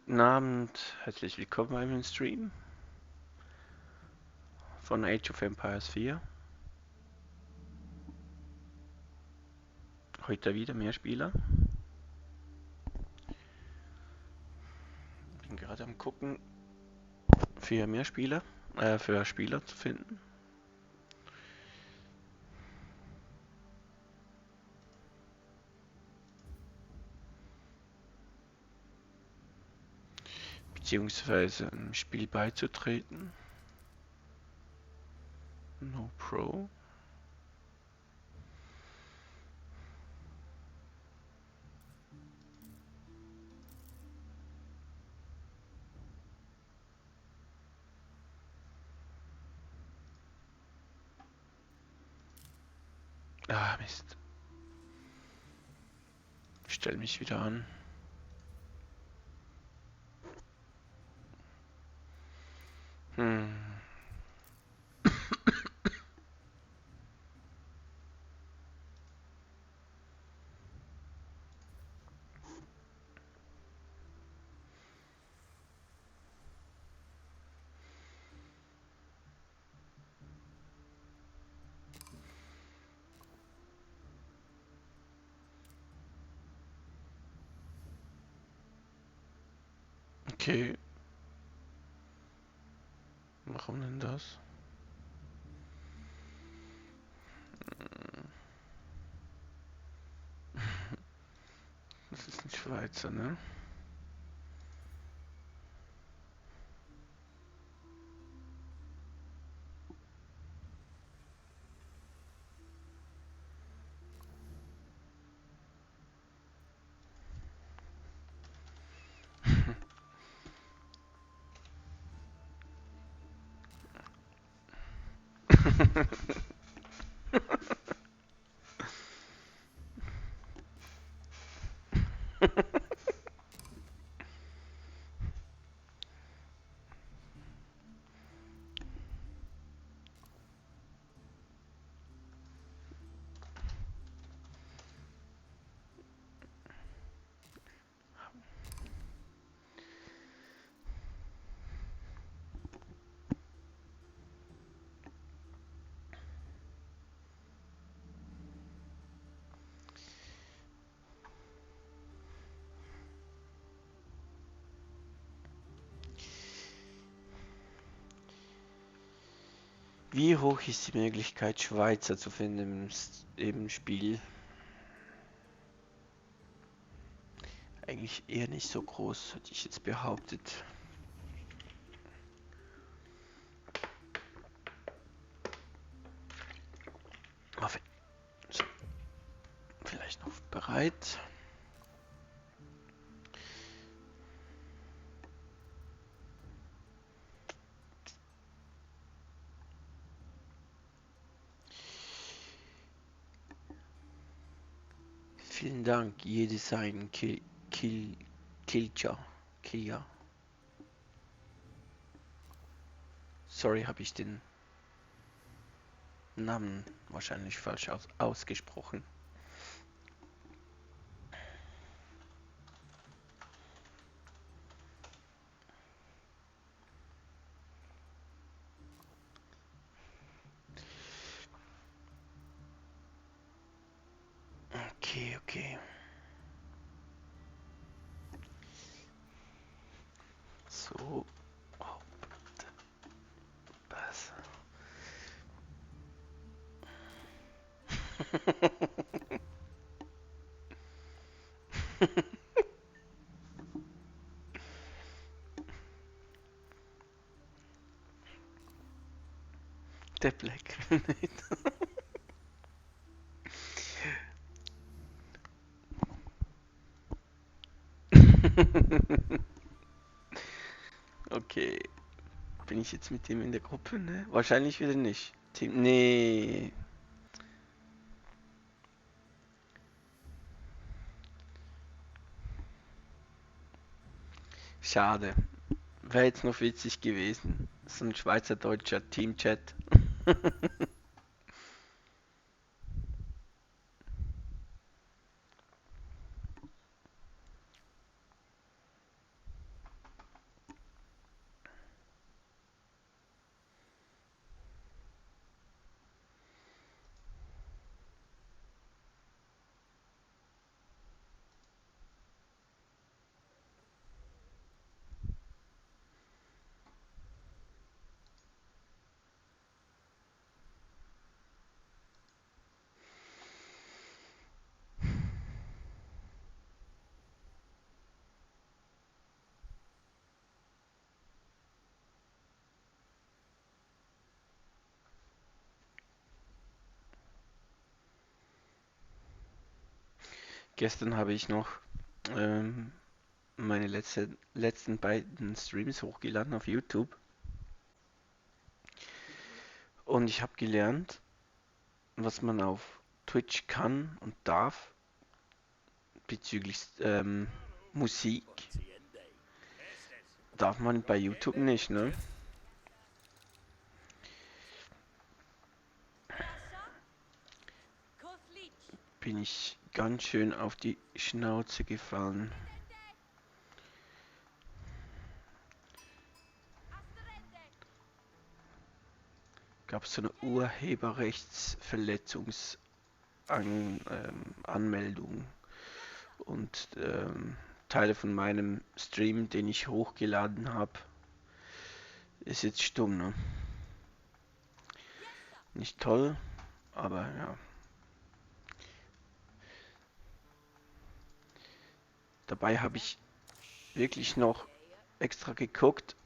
Guten Abend, herzlich willkommen beim Stream von Age of Empires 4. Heute wieder mehr Spieler. Bin gerade am gucken, für mehr Spieler, für Spieler zu finden. Beziehungsweise im Spiel beizutreten. No Pro. Ah, Mist. Ich stelle mich wieder an. Hm. Okay, warum denn das? Das ist ein Schweizer, ne? Wie hoch ist die Möglichkeit, Schweizer zu finden im Spiel? Eigentlich eher nicht so groß, hätte ich jetzt behauptet. So, vielleicht noch bereit. Vielen Dank, Jedesign Kilja. Kilja. Sorry, habe ich den Namen wahrscheinlich falsch ausgesprochen. Okay, okay. So. Was? Der Black Grenade. Okay. Bin ich jetzt mit dem in der Gruppe, ne? Wahrscheinlich wieder nicht. Team. Nee. Schade. Wäre jetzt noch witzig gewesen. So ein schweizerdeutscher Teamchat. Gestern habe ich noch ähm, meine letzten beiden Streams hochgeladen auf YouTube und ich habe gelernt, was man auf Twitch kann und darf bezüglich Musik. Darf man bei YouTube nicht, ne? Bin ich ganz schön auf die Schnauze gefallen. Gab es so eine Urheberrechtsverletzungsanmeldung und Teile von meinem Stream, den ich hochgeladen habe, ist jetzt stumm, ne? Nicht toll, aber ja. Dabei habe ich wirklich noch extra geguckt,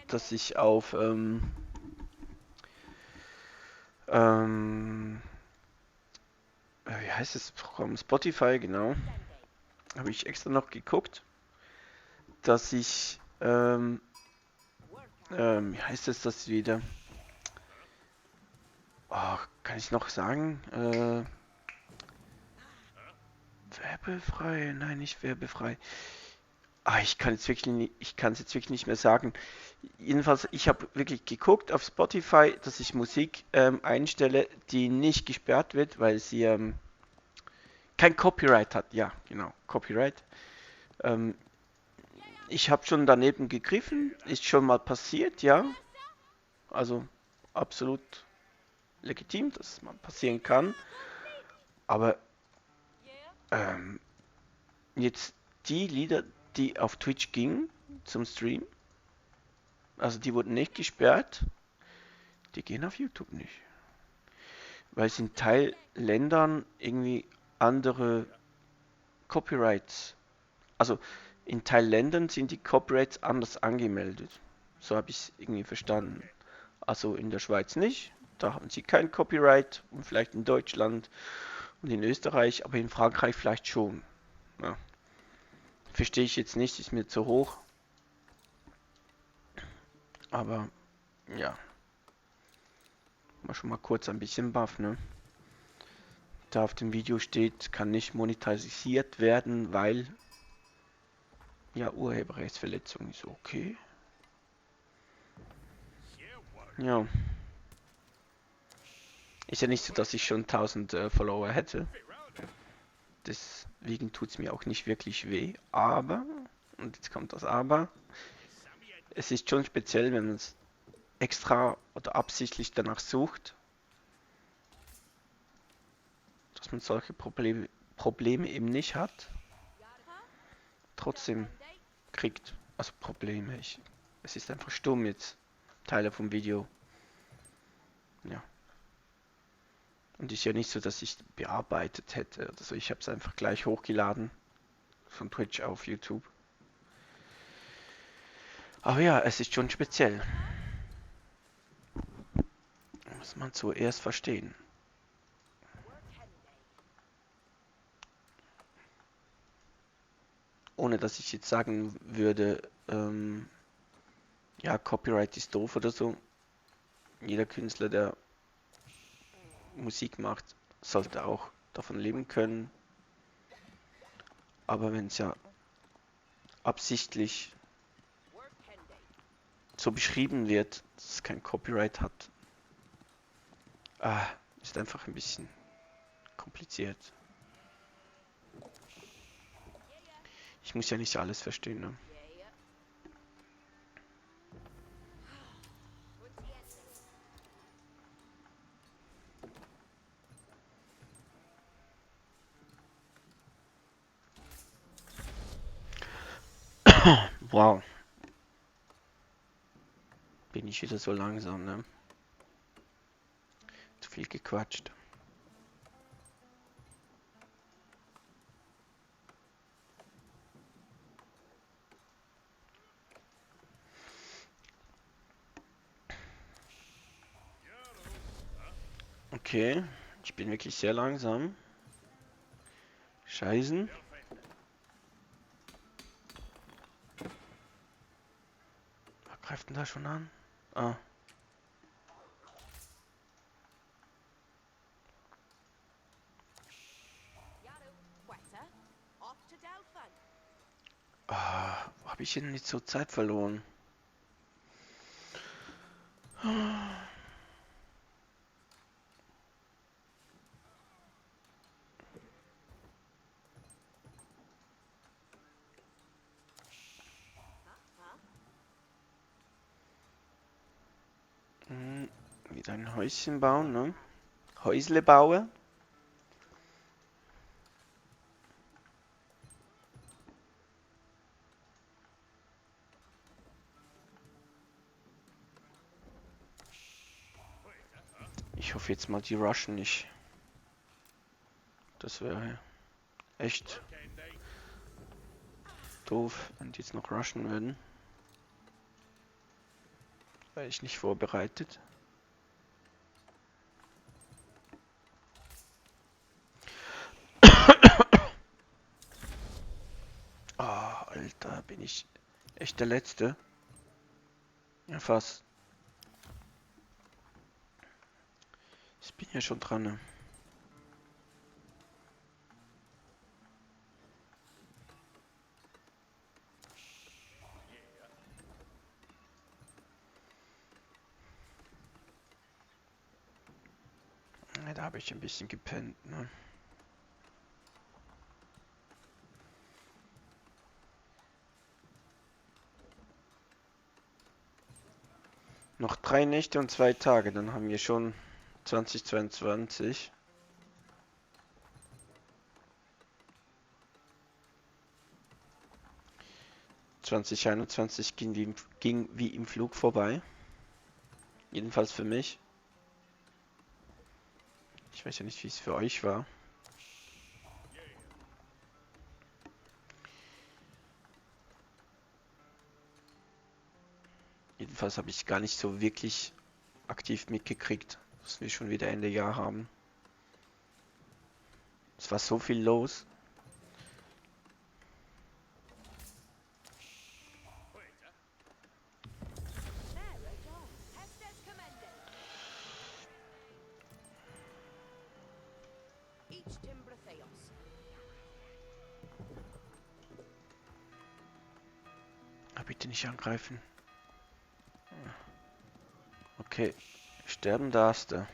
dass ich auf wie heißt das Programm? Spotify, genau. Habe ich extra noch geguckt, dass ich wie heißt es das wieder? Oh, kann ich noch sagen? Werbefrei? Nein, nicht werbefrei. Ah, ich kann es jetzt wirklich nicht mehr sagen. Jedenfalls, ich habe wirklich geguckt auf Spotify, dass ich Musik einstelle, die nicht gesperrt wird, weil sie kein Copyright hat. Ja, genau, Copyright. Ähm, ich habe schon daneben gegriffen, ist schon mal passiert, ja. Also absolut legitim, dass es mal passieren kann. Aber ähm, jetzt die Lieder, die auf Twitch gingen zum Stream, also die wurden nicht gesperrt, die gehen auf YouTube nicht. Weil es in Teilländern irgendwie andere Copyrights, also in Teilländern sind die Copyrights anders angemeldet. So habe ich es irgendwie verstanden. Also in der Schweiz nicht, da haben sie kein Copyright und vielleicht in Deutschland und in Österreich, aber in Frankreich vielleicht schon. Ja. Verstehe ich jetzt nicht, ist mir zu hoch. Aber ja, mal schon mal kurz ein bisschen baff, ne? Da auf dem Video steht, kann nicht monetarisiert werden, weil ja Urheberrechtsverletzung ist okay. Ja, ist ja nicht so, dass ich schon 1000 Follower hätte. Deswegen tut es mir auch nicht wirklich weh. Aber, und jetzt kommt das Aber, es ist schon speziell, wenn man es extra oder absichtlich danach sucht, dass man solche Probleme eben nicht hat, trotzdem kriegt. Also Probleme. Es ist einfach stumm jetzt. Teile vom Video. Ja. Und ist ja nicht so, dass ich bearbeitet hätte oder so. Ich habe es einfach gleich hochgeladen von Twitch auf YouTube. Aber ja, es ist schon speziell. Muss man zuerst verstehen. Ohne dass ich jetzt sagen würde, ja, Copyright ist doof oder so. Jeder Künstler, der Musik macht, sollte auch davon leben können. Aber wenn es ja absichtlich so beschrieben wird, dass es kein Copyright hat, ist einfach ein bisschen kompliziert. Ich muss ja nicht alles verstehen, ne? Wow. Bin ich wieder so langsam, ne? Zu viel gequatscht. Okay, ich bin wirklich sehr langsam. Scheißen. Wer greift denn da schon an? Ah. Ah, wo habe ich denn nicht so Zeit verloren? Wieder ein Häuschen bauen, ne? Häusle bauen. Ich hoffe jetzt mal, die rushen nicht. Das wäre echt doof, wenn die jetzt noch rushen würden. Wäre ich nicht vorbereitet. Ah, Alter, bin ich echt der Letzte? Ja, fast. Ich bin ja schon dran, ne? Ja, da habe ich ein bisschen gepennt, ne? Noch 3 Nächte und 2 Tage, dann haben wir schon 2022. 2021 ging wie im Flug vorbei. Jedenfalls für mich. Ich weiß ja nicht, wie es für euch war. Jedenfalls habe ich gar nicht so wirklich aktiv mitgekriegt, dass wir schon wieder Ende Jahr haben. Es war so viel los. Ah, bitte nicht angreifen. Okay, sterben darfst du.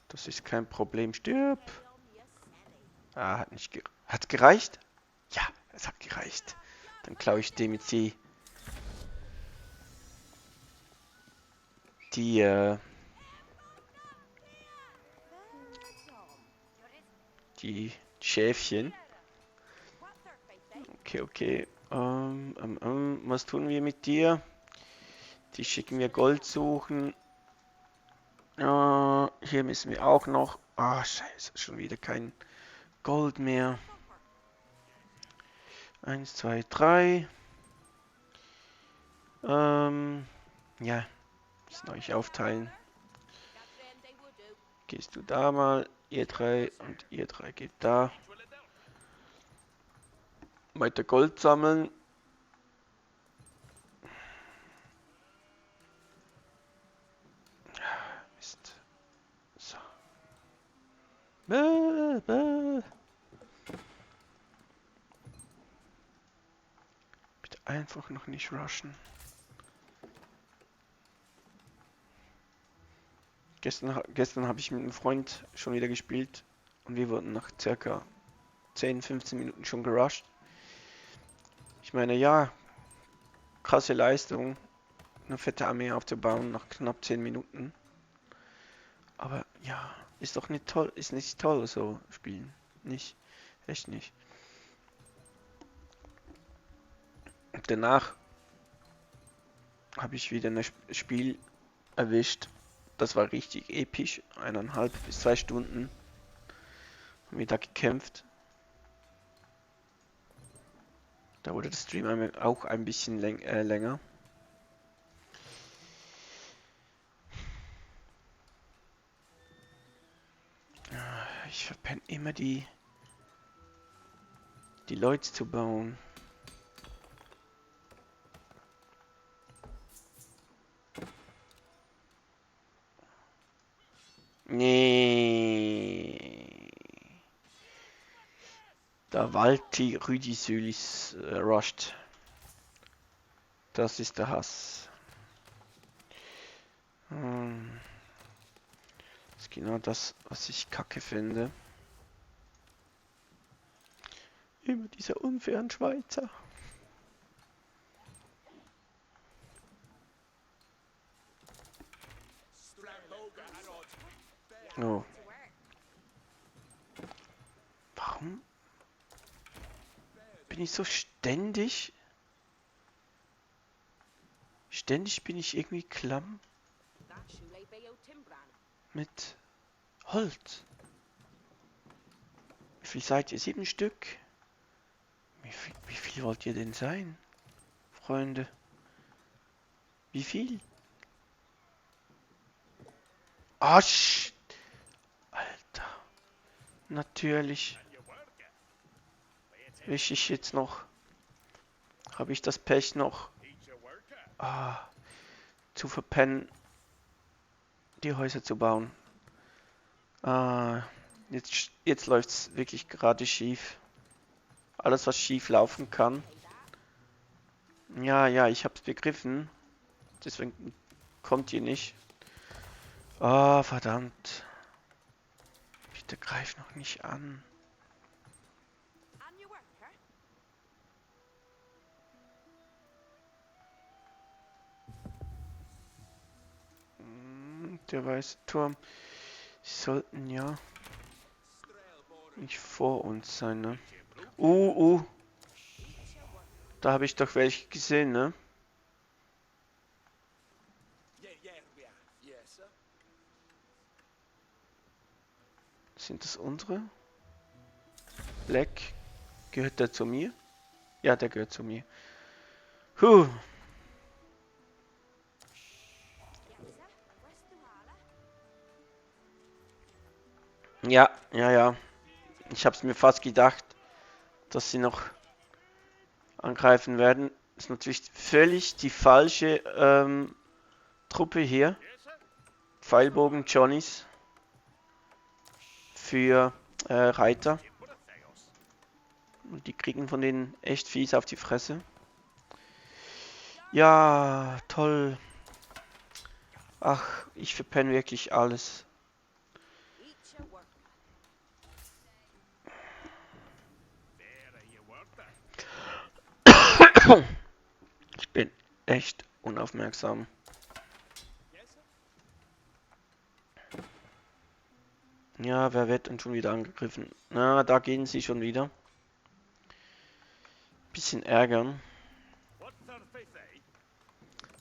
Das ist kein Problem. Stirb! Ah, hat nicht Hat's gereicht? Ja, es hat gereicht. Dann klaue ich dem jetzt die die Schäfchen. Okay, okay. Was tun wir mit dir? Die schicken wir Gold suchen. Hier müssen wir auch noch. Ah, scheiße, schon wieder kein Gold mehr. 1, 2, 3. Ja, müssen euch aufteilen. Gehst du da mal, ihr drei und ihr drei geht da. Weiter Gold sammeln. Mist. So. Bitte einfach noch nicht rushen. Gestern habe ich mit einem Freund schon wieder gespielt und wir wurden nach circa 10, 15 Minuten schon gerusht. Ich meine, ja, krasse Leistung, eine fette Armee aufzubauen nach knapp 10 Minuten. Aber ja, ist doch nicht toll, ist nicht toll so spielen. Nicht, echt nicht. Und danach habe ich wieder ein Spiel erwischt. Das war richtig episch. 1,5 bis 2 Stunden haben wir da gekämpft. Da wurde der Stream auch ein bisschen länger. Ich verpenne immer die die Leute zu bauen. Nee. Da Walti Rüdi Sülis rusht. Das ist der Hass. Das ist genau das, was ich kacke finde. Immer diese unfairen Schweizer. Oh. Warum bin ich so ständig? Ständig bin ich irgendwie klamm mit Holz. Wie viel seid ihr? 7 Stück? Wie viel wollt ihr denn sein, Freunde? Wie viel? Asch! Alter. Natürlich. Wische ich jetzt noch? Habe ich das Pech noch? Zu verpennen, die Häuser zu bauen. Jetzt läuft es wirklich gerade schief. Alles, was schief laufen kann. Ja, ich hab's begriffen. Deswegen kommt ihr nicht. Ah, verdammt. Bitte greif noch nicht an. Der weiße Turm. Sie sollten ja nicht vor uns sein, ne? Da habe ich doch welche gesehen, ne? Sind das unsere? Black. Gehört der zu mir? Ja, der gehört zu mir. Ja. Ich hab's mir fast gedacht, dass sie noch angreifen werden. Ist natürlich völlig die falsche Truppe hier. Pfeilbogen Johnnies für Reiter. Und die kriegen von denen echt fies auf die Fresse. Ja, toll. Ach, ich verpenne wirklich alles. Ich bin echt unaufmerksam. Ja, wer wird denn schon wieder angegriffen? Na, da gehen sie schon wieder. Bisschen ärgern.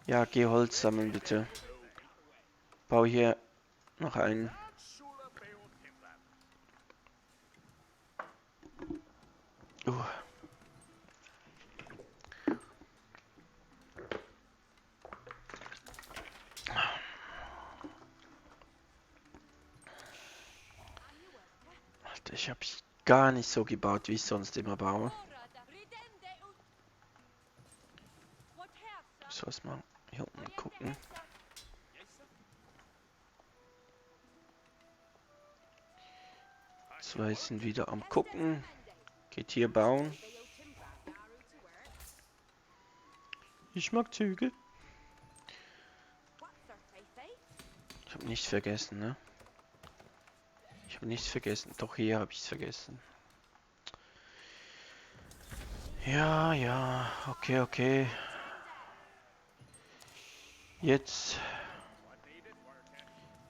Ja, geh Holz sammeln bitte. Bau hier noch einen. Alter, ich habe gar nicht so gebaut, wie ich sonst immer baue. So, mal hier unten gucken. Zwei sind wieder am gucken. Geht hier bauen. Ich mag Züge. Ich habe nichts vergessen, ne? Ich habe nichts vergessen. Doch hier habe ich es vergessen. Ja, okay. Jetzt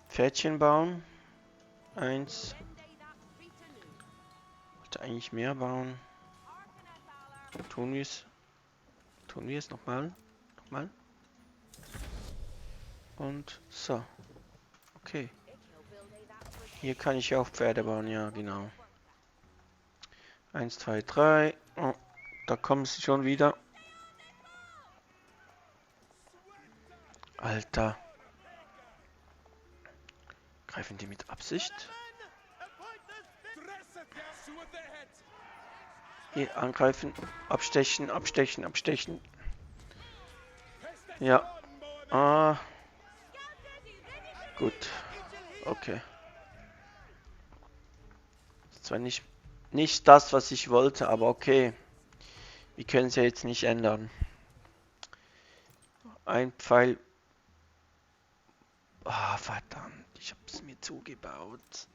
Pferdchen bauen. 1. Wollte eigentlich mehr bauen. Tun wir es. Tun wir es nochmal. Und so. Okay. Hier kann ich auch Pferde bauen, ja, genau. 1, 2, 3. Oh, da kommen sie schon wieder. Alter. Greifen die mit Absicht? Hier angreifen, abstechen, abstechen, abstechen. Ja. Ah, gut. Okay. Ist zwar nicht das, was ich wollte, aber okay. Wir können es ja jetzt nicht ändern. Ein Pfeil. Ah, verdammt. Ich habe es mir zugebaut.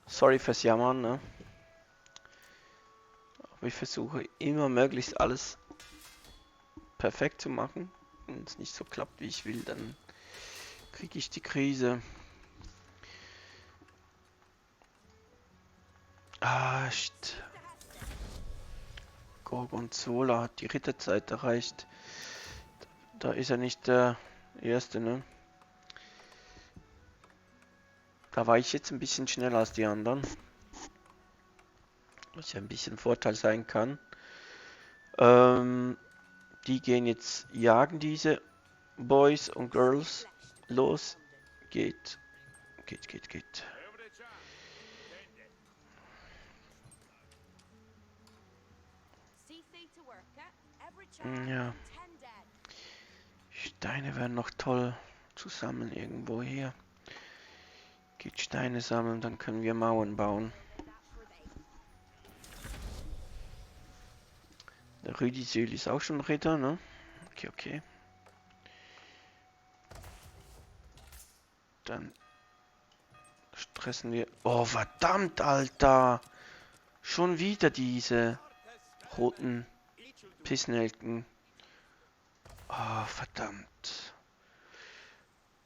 Sorry fürs Jammern, ne? Aber ich versuche immer möglichst alles perfekt zu machen. Wenn es nicht so klappt, wie ich will, dann kriege ich die Krise. Ah, shit. Gorgonzola hat die Ritterzeit erreicht. Da ist er nicht der Erste, ne? Da war ich jetzt ein bisschen schneller als die anderen. Was ja ein bisschen Vorteil sein kann. Die gehen jetzt jagen diese Boys und Girls. Los. Geht. Geht. Ja. Steine wären noch toll zu sammeln irgendwo hier. Geht Steine sammeln, dann können wir Mauern bauen. Der Rüdisöl ist auch schon Ritter, ne? Okay. Dann stressen wir. Oh, verdammt, Alter! Schon wieder diese roten Pissnelken. Oh, verdammt.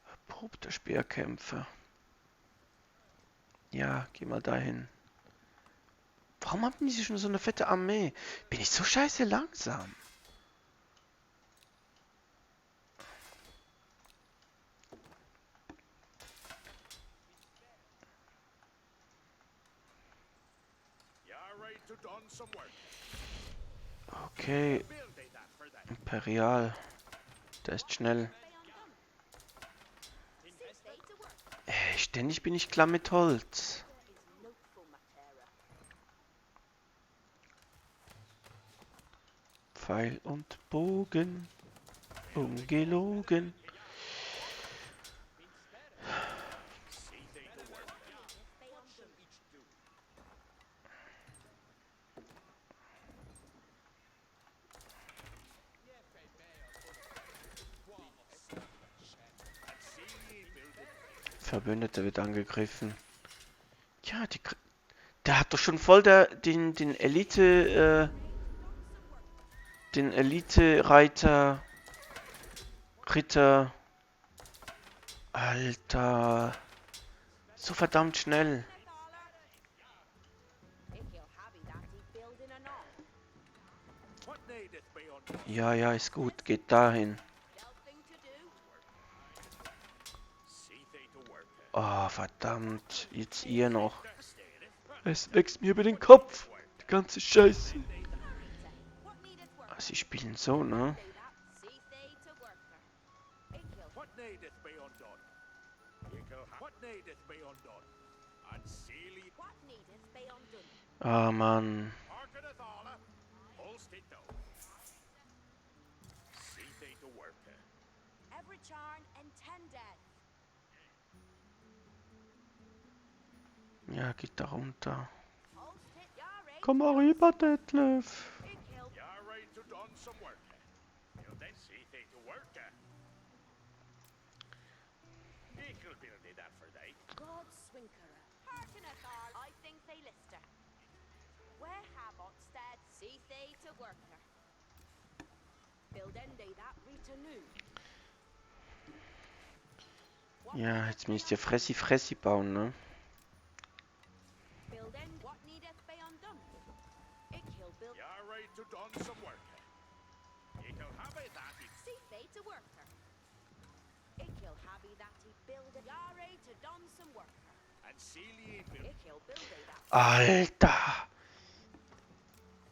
Erprobter Speerkämpfer. Ja, geh mal dahin. Warum haben die schon so eine fette Armee? Bin ich so scheiße langsam? Okay. Imperial. Der ist schnell. Ständig bin ich klar mit Holz. Pfeil und Bogen. Ungelogen. Verbündeter wird angegriffen. Ja, der hat doch schon voll den Elite-Reiter. Ritter. Alter. So verdammt schnell. Ja, ist gut. Geht dahin. Oh, verdammt. Jetzt ihr noch. Es wächst mir über den Kopf. Die ganze Scheiße. Sie spielen so, ne? Ah, Mann. Ja, geht da runter. Komm mal rüber, Detlef. Ja, jetzt müsst ihr Fressi bauen, ne? Alter!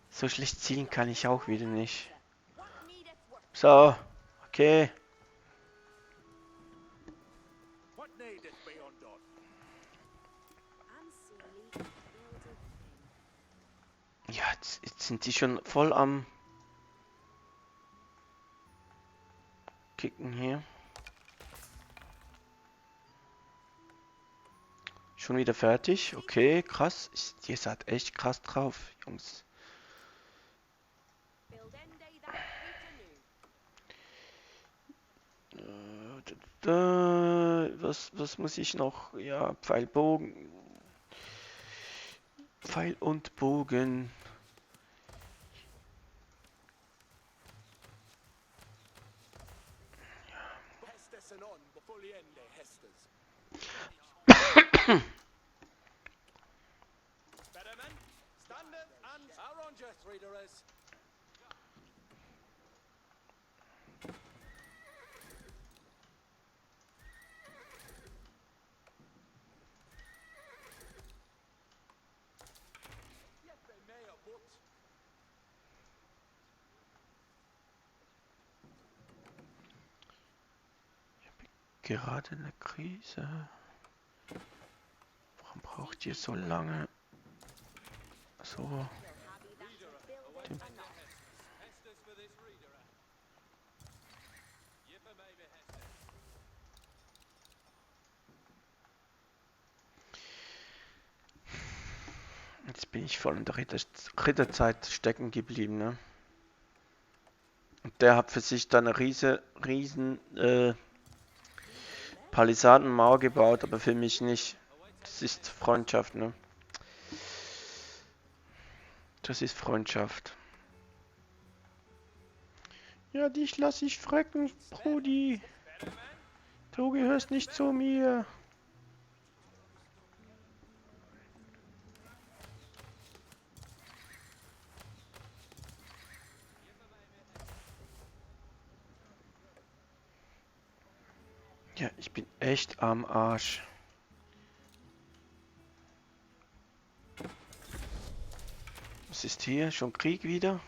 So schlecht zielen kann ich auch wieder nicht. So, okay. jetzt sind die schon voll am Kicken hier. Schon wieder fertig. Okay, krass. Ihr seid echt krass drauf, Jungs. Was muss ich noch? Ja, Pfeil und Bogen. Gerade eine Krise. Warum braucht ihr so lange? So. Jetzt bin ich voll in der Ritterzeit stecken geblieben, ne? Und der hat für sich dann eine riesen Palisadenmauer gebaut, aber für mich nicht. Das ist Freundschaft, ne? Das ist Freundschaft. Ja, dich lass ich frecken, Brudi. Du gehörst nicht zu mir. Ja, ich bin echt am Arsch. Was ist hier? Schon Krieg wieder?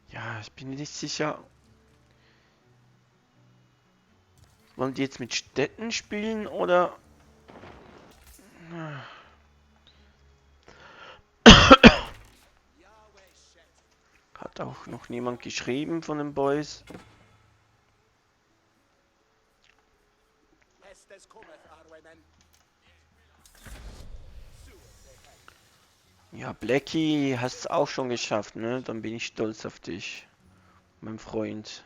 Ja, ich bin nicht sicher. Wollen die jetzt mit Städten spielen oder? Hat auch noch niemand geschrieben von den Boys. Ja, Blackie hast es auch schon geschafft, ne? Dann bin ich stolz auf dich, mein Freund.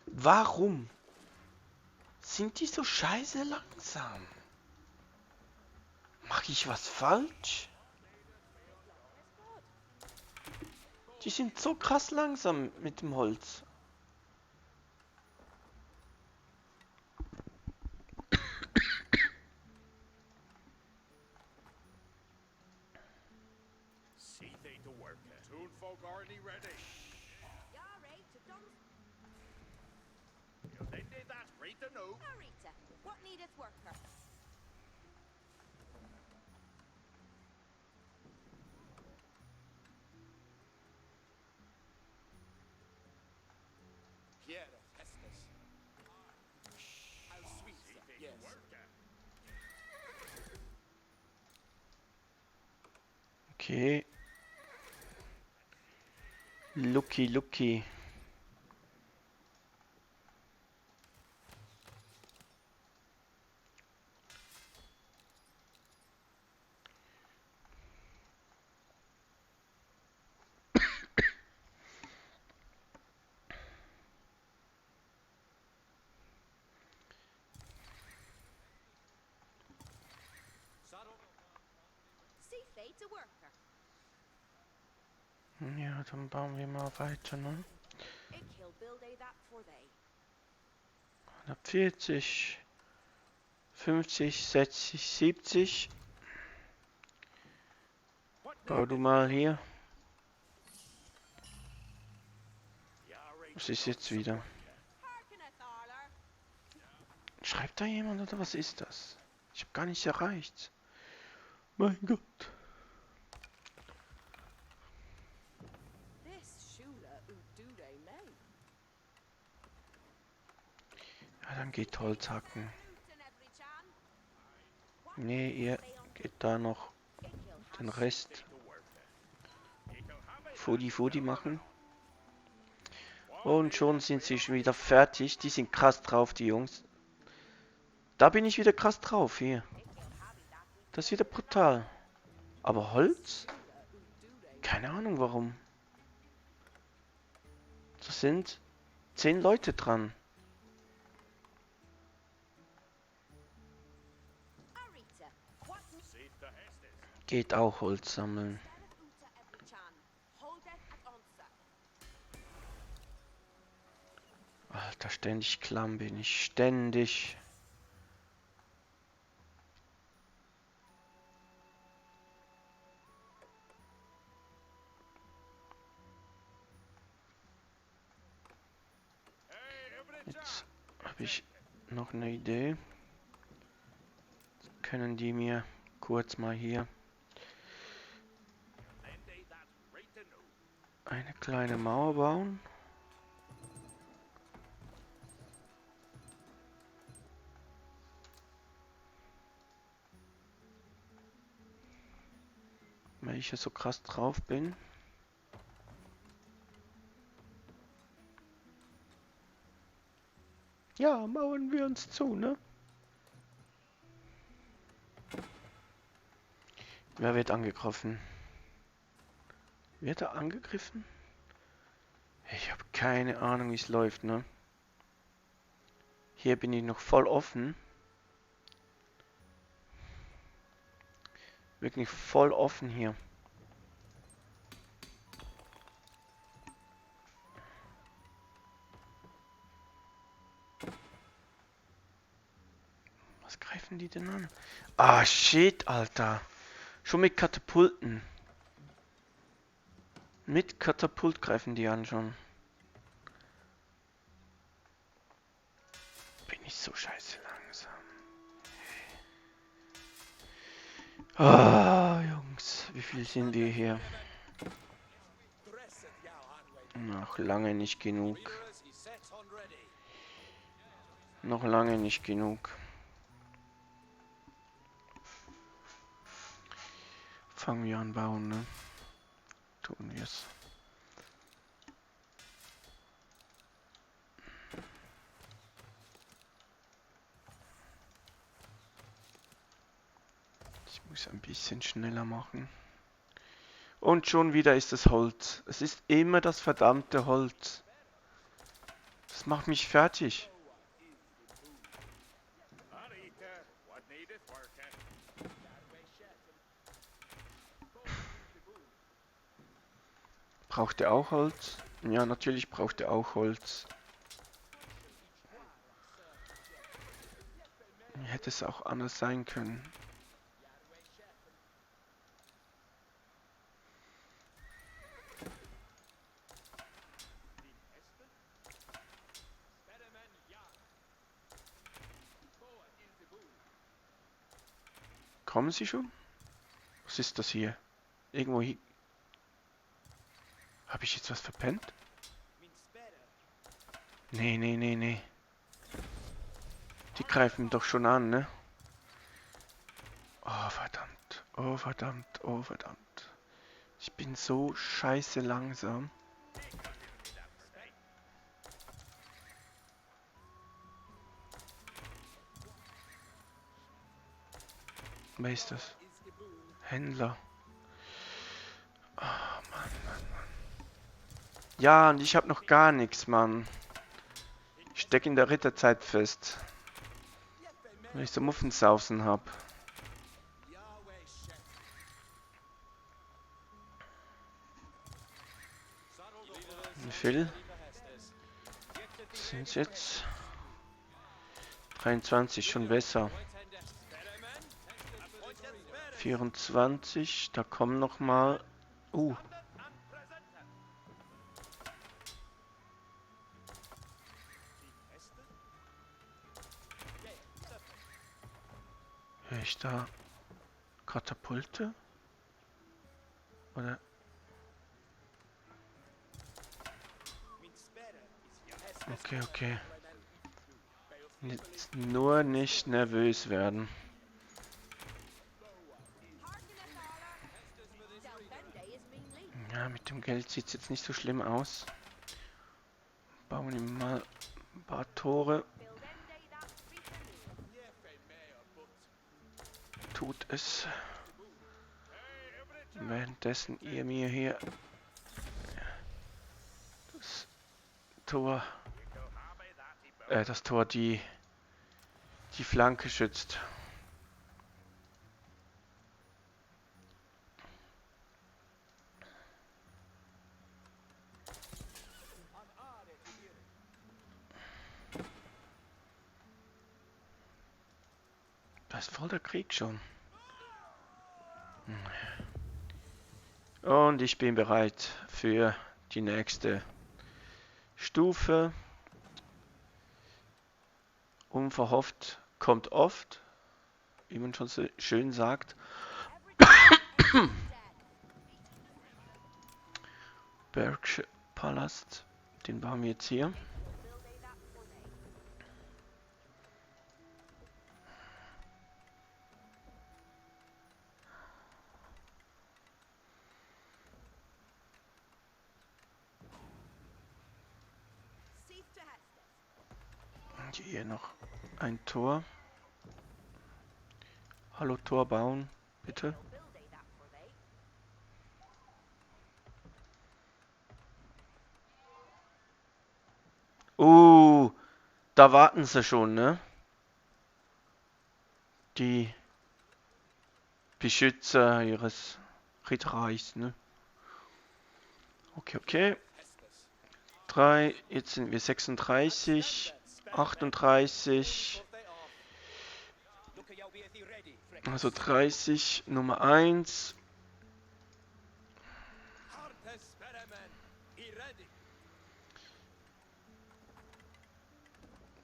Warum sind die so scheiße langsam? Mach ich was falsch? Die sind so krass langsam mit dem Holz. Okay. Lucky. Ja, dann bauen wir mal weiter, ne? 140, 50, 60, 70. Bau du mal hier. Was ist jetzt wieder? Schreibt da jemand oder was ist das? Ich habe gar nicht erreicht. Mein Gott. Ja, dann geht Holz hacken. Nee, ihr geht da noch den Rest Fudi machen. Und schon sind sie schon wieder fertig. Die sind krass drauf, die Jungs. Da bin ich wieder krass drauf, hier. Das ist wieder brutal. Aber Holz? Keine Ahnung warum. Da sind 10 Leute dran. Geht auch Holz sammeln. Alter, ständig klamm bin ich. Ständig. Jetzt habe ich noch eine Idee. Jetzt können die mir kurz mal hier eine kleine Mauer bauen. Weil ich ja so krass drauf bin. Ja, mauern wir uns zu, ne? Wer wird angegriffen? Wird er angegriffen? Ich habe keine Ahnung, wie es läuft, ne? Hier bin ich noch voll offen. Wirklich voll offen hier. Was greifen die denn an? Ah, shit, Alter. Schon mit Katapulten. Mit Katapult greifen die an schon. Bin ich so scheiße langsam. Ah, Jungs, wie viel sind wir hier? Noch lange nicht genug. Noch lange nicht genug. Fangen wir an bauen, ne? Tun wir es. Ich muss ein bisschen schneller machen. Und schon wieder ist es Holz. Es ist immer das verdammte Holz. Das macht mich fertig. Braucht er auch Holz? Ja, natürlich braucht er auch Holz. Hätte es auch anders sein können. Kommen Sie schon? Was ist das hier? Irgendwo hier. Habe ich jetzt was verpennt? Nee, nee, nee, nee. Die greifen doch schon an, ne? Oh, verdammt. Oh, verdammt. Oh, verdammt. Ich bin so scheiße langsam. Wer ist das? Händler. Oh, Mann, Mann, Mann. Ja, und ich habe noch gar nichts, Mann. Ich stecke in der Ritterzeit fest. Weil ich so Muffensausen hab. Wie viel? Sind jetzt 23, schon besser. 24, da kommen noch mal. Höre ich da Katapulte? Oder? Okay, okay. Jetzt nur nicht nervös werden. Ja, mit dem Geld sieht es jetzt nicht so schlimm aus. Bauen wir mal ein paar Tore. Tut es. Währenddessen ihr mir hier das Tor, die Flanke schützt. Das ist voll der Krieg schon. Und ich bin bereit für die nächste Stufe. Unverhofft kommt oft, wie man schon so schön sagt. Berkshire Palast, den bauen wir jetzt hier. Und hier noch ein Tor. Hallo, Tor bauen, bitte. Da warten sie schon, ne? Die Beschützer ihres Rittreichs, ne? Okay, okay. 3, jetzt sind wir 36, 38, also 30, Nummer 1.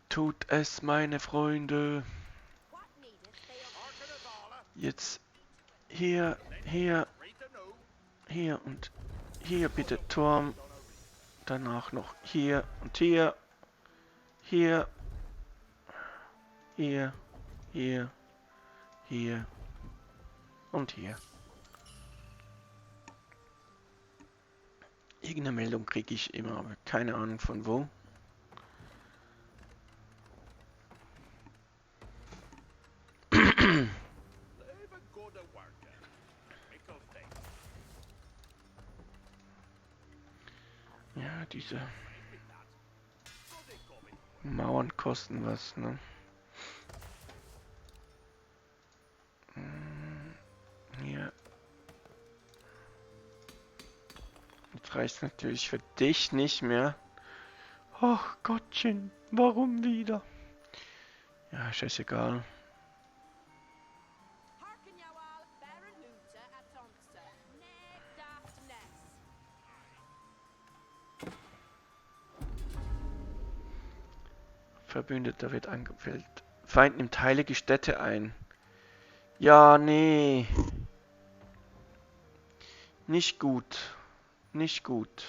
Tut es, meine Freunde. Jetzt hier, hier, hier und hier bitte Turm. Danach noch hier und hier. Hier. Hier. Hier. Hier. Und hier. Irgendeine Meldung kriege ich immer, aber keine Ahnung von wo. Ja, diese Mauern kosten was, ne? Hier. Jetzt reicht natürlich für dich nicht mehr. Ach Gottchen, warum wieder? Ja, scheißegal. Verbündeter wird angefällt. Feind nimmt heilige Städte ein. Ja, nee. Nicht gut. Nicht gut.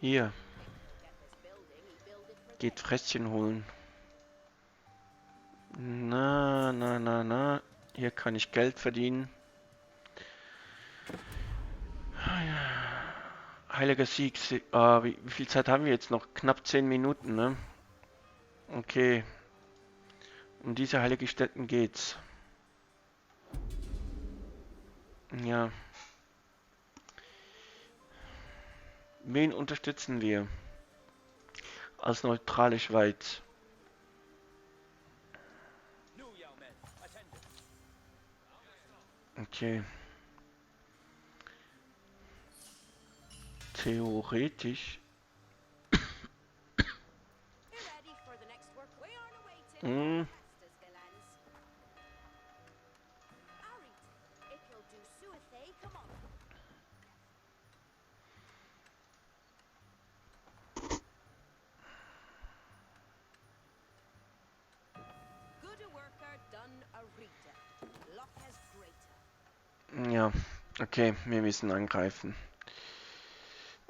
Hier. Geht Fresschen holen. Na, na, na, na. Hier kann ich Geld verdienen. Heiliger Sieg. Wie viel Zeit haben wir jetzt noch? Knapp 10 Minuten, ne? Okay. Um diese heilige Stätten geht's. Ja. Wen unterstützen wir? Als neutrale Schweiz. Okay. Theoretisch. Hm. Ja, Okay, wir müssen angreifen.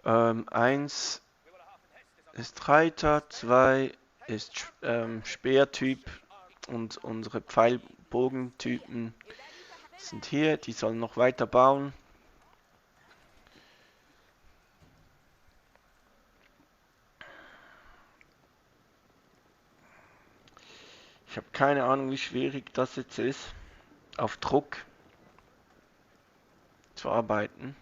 1 ist Reiter, 2 ist Speertyp und unsere Pfeilbogentypen sind hier. Die sollen noch weiter bauen. Ich habe keine Ahnung, wie schwierig das jetzt ist, auf Druck zu arbeiten.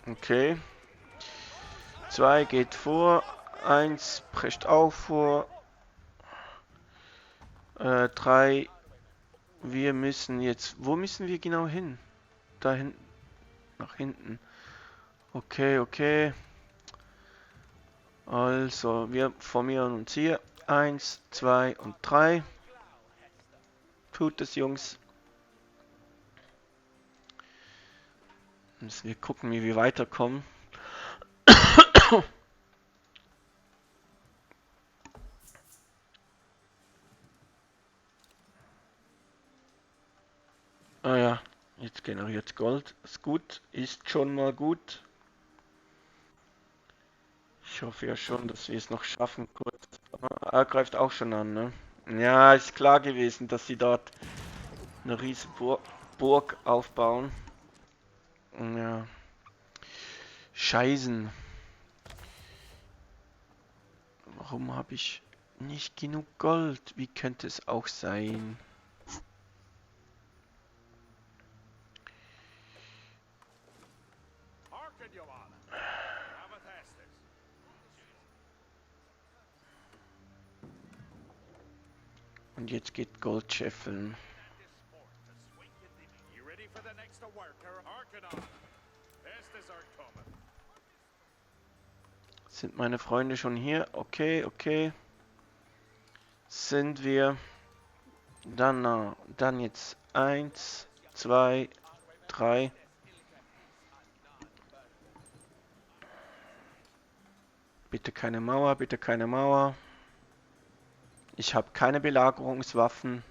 Okay. 2 geht vor, 1 prescht auch vor, 3, wir müssen jetzt, wo müssen wir genau hin? Da hinten, nach hinten. Okay, okay. Also, wir formieren uns hier. 1, 2 und 3. Tut es, Jungs. Müssen wir gucken, wie wir weiterkommen. Ah ja, jetzt generiert Gold. Ist gut, ist schon mal gut. Ich hoffe ja schon, dass wir es noch schaffen kurz. Er greift auch schon an, ne? Ja, ist klar gewesen, dass sie dort eine riesige Burg aufbauen. Ja. Scheißen. Warum habe ich nicht genug Gold? Wie könnte es auch sein? Und jetzt geht Gold scheffeln. Sind meine Freunde schon hier? Okay, okay. Sind wir. Dann jetzt 1, 2, 3. Bitte keine Mauer, bitte keine Mauer. Ich habe keine Belagerungswaffen.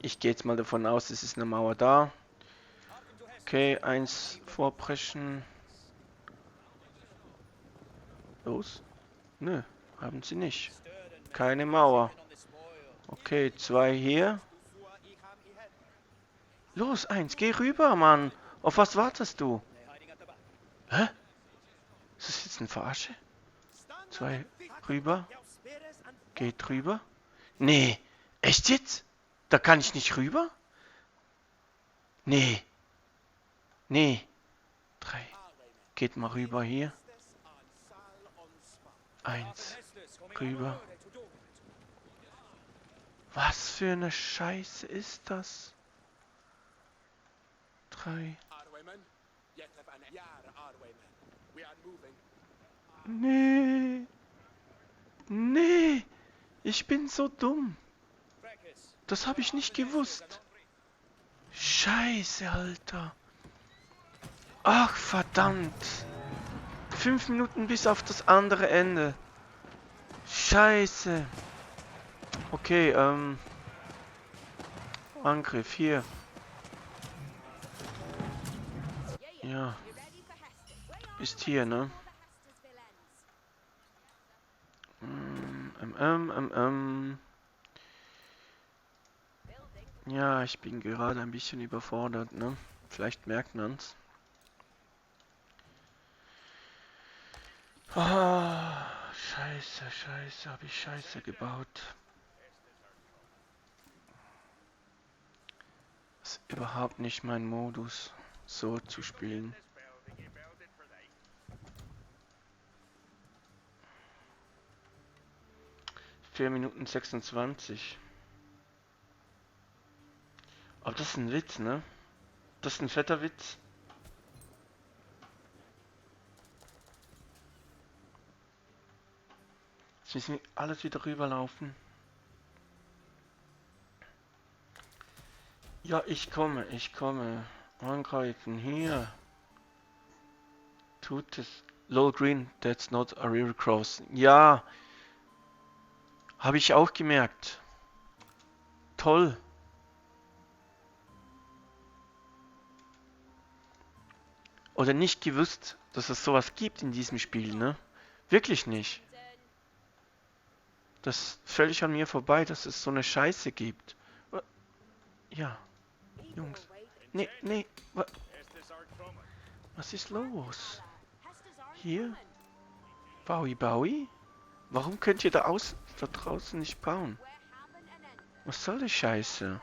Ich gehe jetzt mal davon aus, es ist eine Mauer da. Okay, 1 vorpreschen. Los? Nö, haben sie nicht. Keine Mauer. Okay, 2 hier. Los, 1, geh rüber, Mann. Auf was wartest du? Hä? Ist das jetzt eine Verarsche? 2 rüber. Geht rüber. Nee, echt jetzt? Da kann ich nicht rüber? Nee. Nee. 3. Geht mal rüber hier. 1. Rüber. Was für eine Scheiße ist das? 3. Nee. Nee. Ich bin so dumm. Das habe ich nicht gewusst. Scheiße, Alter. Ach, verdammt. 5 Minuten bis auf das andere Ende. Scheiße. Okay, Angriff hier. Ja. Ist hier, ne? Ja, ich bin gerade ein bisschen überfordert, ne? Vielleicht merkt man's. Ah, scheiße, scheiße, habe ich Scheiße gebaut. Ist überhaupt nicht mein Modus, so zu spielen. Vier Minuten 26. Aber das ist ein Witz, ne? Das ist ein fetter Witz. Jetzt müssen wir alles wieder rüberlaufen. Ja, ich komme. Angreifen hier. Tut es. Lol Green, that's not a river crossing. Ja, habe ich auch gemerkt. Toll. Oder nicht gewusst, dass es sowas gibt in diesem Spiel, ne? Wirklich nicht. Das ist völlig an mir vorbei, dass es so eine Scheiße gibt. Ja, Jungs. Nee, nee. Was ist los? Hier? Bowie, Bowie? Warum könnt ihr da draußen nicht bauen? Was soll die Scheiße?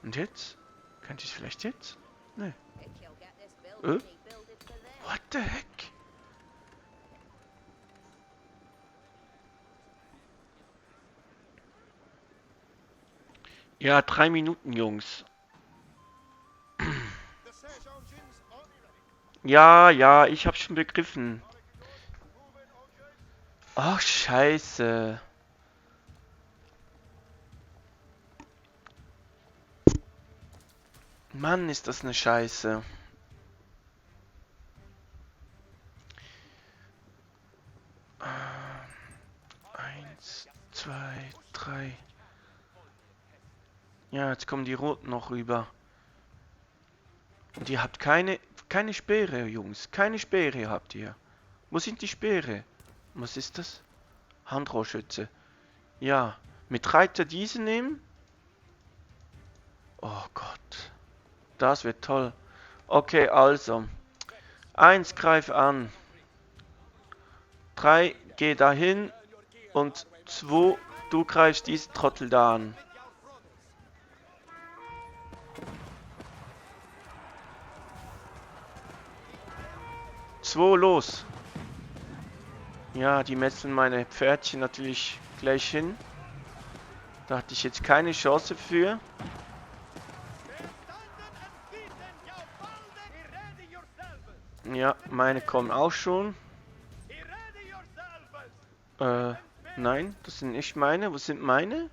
Und jetzt? Könnt ihr es vielleicht jetzt? Nee. What the heck? Ja, 3 Minuten, Jungs. Ja, ja, ich hab's schon begriffen. Ach, scheiße. Mann, ist das eine Scheiße. Eins, zwei, drei. Ja, jetzt kommen die Roten noch rüber. Und ihr habt keine Speere, Jungs. Keine Speere habt ihr. Wo sind die Speere? Was ist das? Handrohrschütze. Ja, mit Reiter diese nehmen. Oh Gott. Das wird toll. Okay, also. 1, greif an. 3, geh dahin. Und 2, du greifst diesen Trottel da an. Los. Ja, die metzeln meine Pferdchen natürlich gleich hin. Da hatte ich jetzt keine Chance für. Ja, meine kommen auch schon. Nein, das sind nicht meine. Wo sind meine?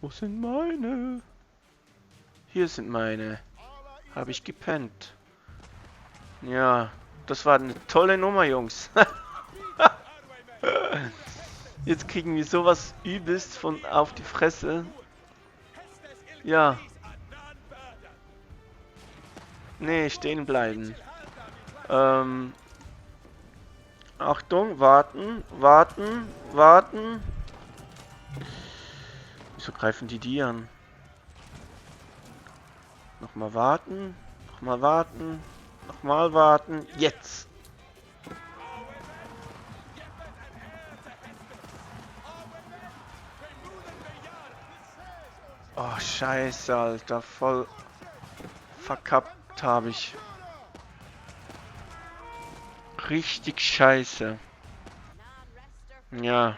Wo sind meine? Hier sind meine. Habe ich gepennt. Ja, das war eine tolle Nummer, Jungs. Jetzt kriegen wir sowas übelst von auf die Fresse. Ja. Nee, stehen bleiben. Achtung, warten, warten, warten. Wieso greifen die an? Nochmal warten, nochmal warten, nochmal warten. Jetzt! Oh, scheiße, Alter. Voll verkappt habe ich. Richtig scheiße. Ja.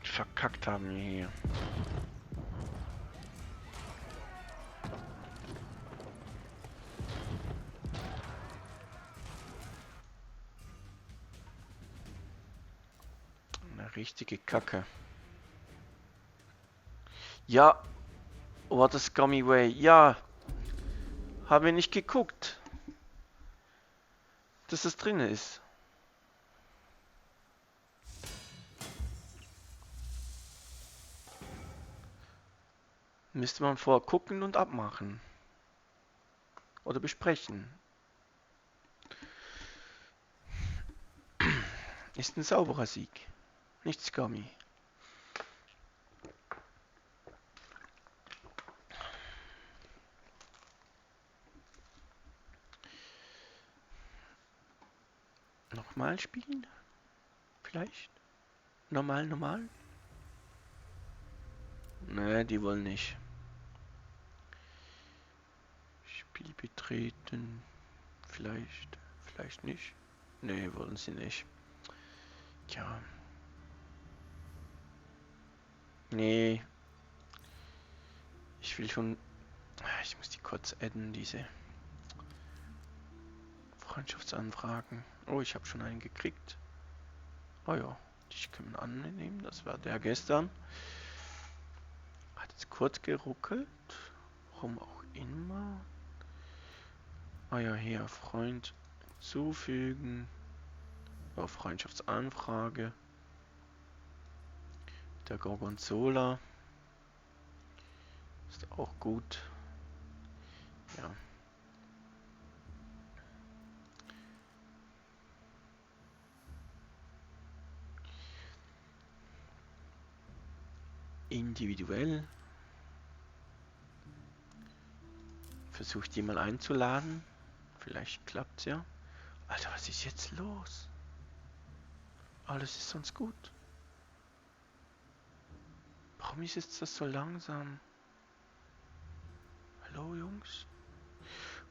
Verkackt haben wir hier. Eine richtige Kacke. Ja. What a scummy way. Ja. Haben wir nicht geguckt, dass das drin ist. Müsste man vorher gucken und abmachen. Oder besprechen. Ist ein sauberer Sieg. Nicht scummy. Nochmal spielen? Vielleicht? Normal? Ne, die wollen nicht. Spiel betreten. Vielleicht nicht. Ne, wollen sie nicht. Tja. Nee. Ich Ich will schon... Ich muss die kurz adden, diese Freundschaftsanfragen. Oh, ich habe schon einen gekriegt. Oh ja, die können wir annehmen. Das war der gestern. Hat jetzt kurz geruckelt. Warum auch immer. Ah ja, hier, Freund hinzufügen. Oh, Freundschaftsanfrage. Der Gorgonzola. Ist auch gut. Ja. Individuell. Versuche die mal einzuladen. Vielleicht klappt's ja. Alter, was ist jetzt los? Alles ist sonst gut. Warum ist jetzt das so langsam? Hallo Jungs?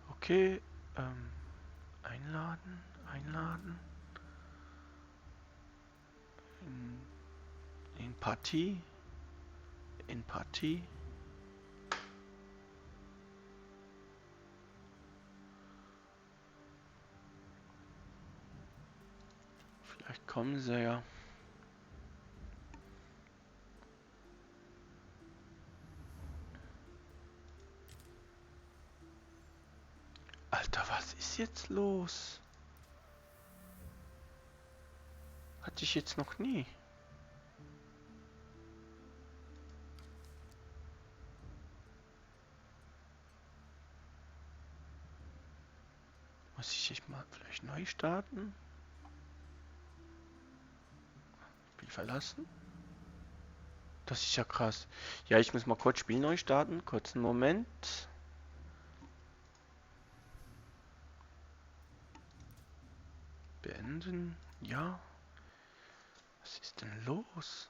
Okay, einladen, einladen. In Partie. In Partie. Vielleicht kommen sie ja. Alter, was ist jetzt los? Hatte ich jetzt noch nie. Muss ich jetzt mal vielleicht neu starten? Spiel verlassen? Das ist ja krass. Ja, ich muss mal kurz Spiel neu starten. Kurzen Moment. Beenden. Ja. Was ist denn los?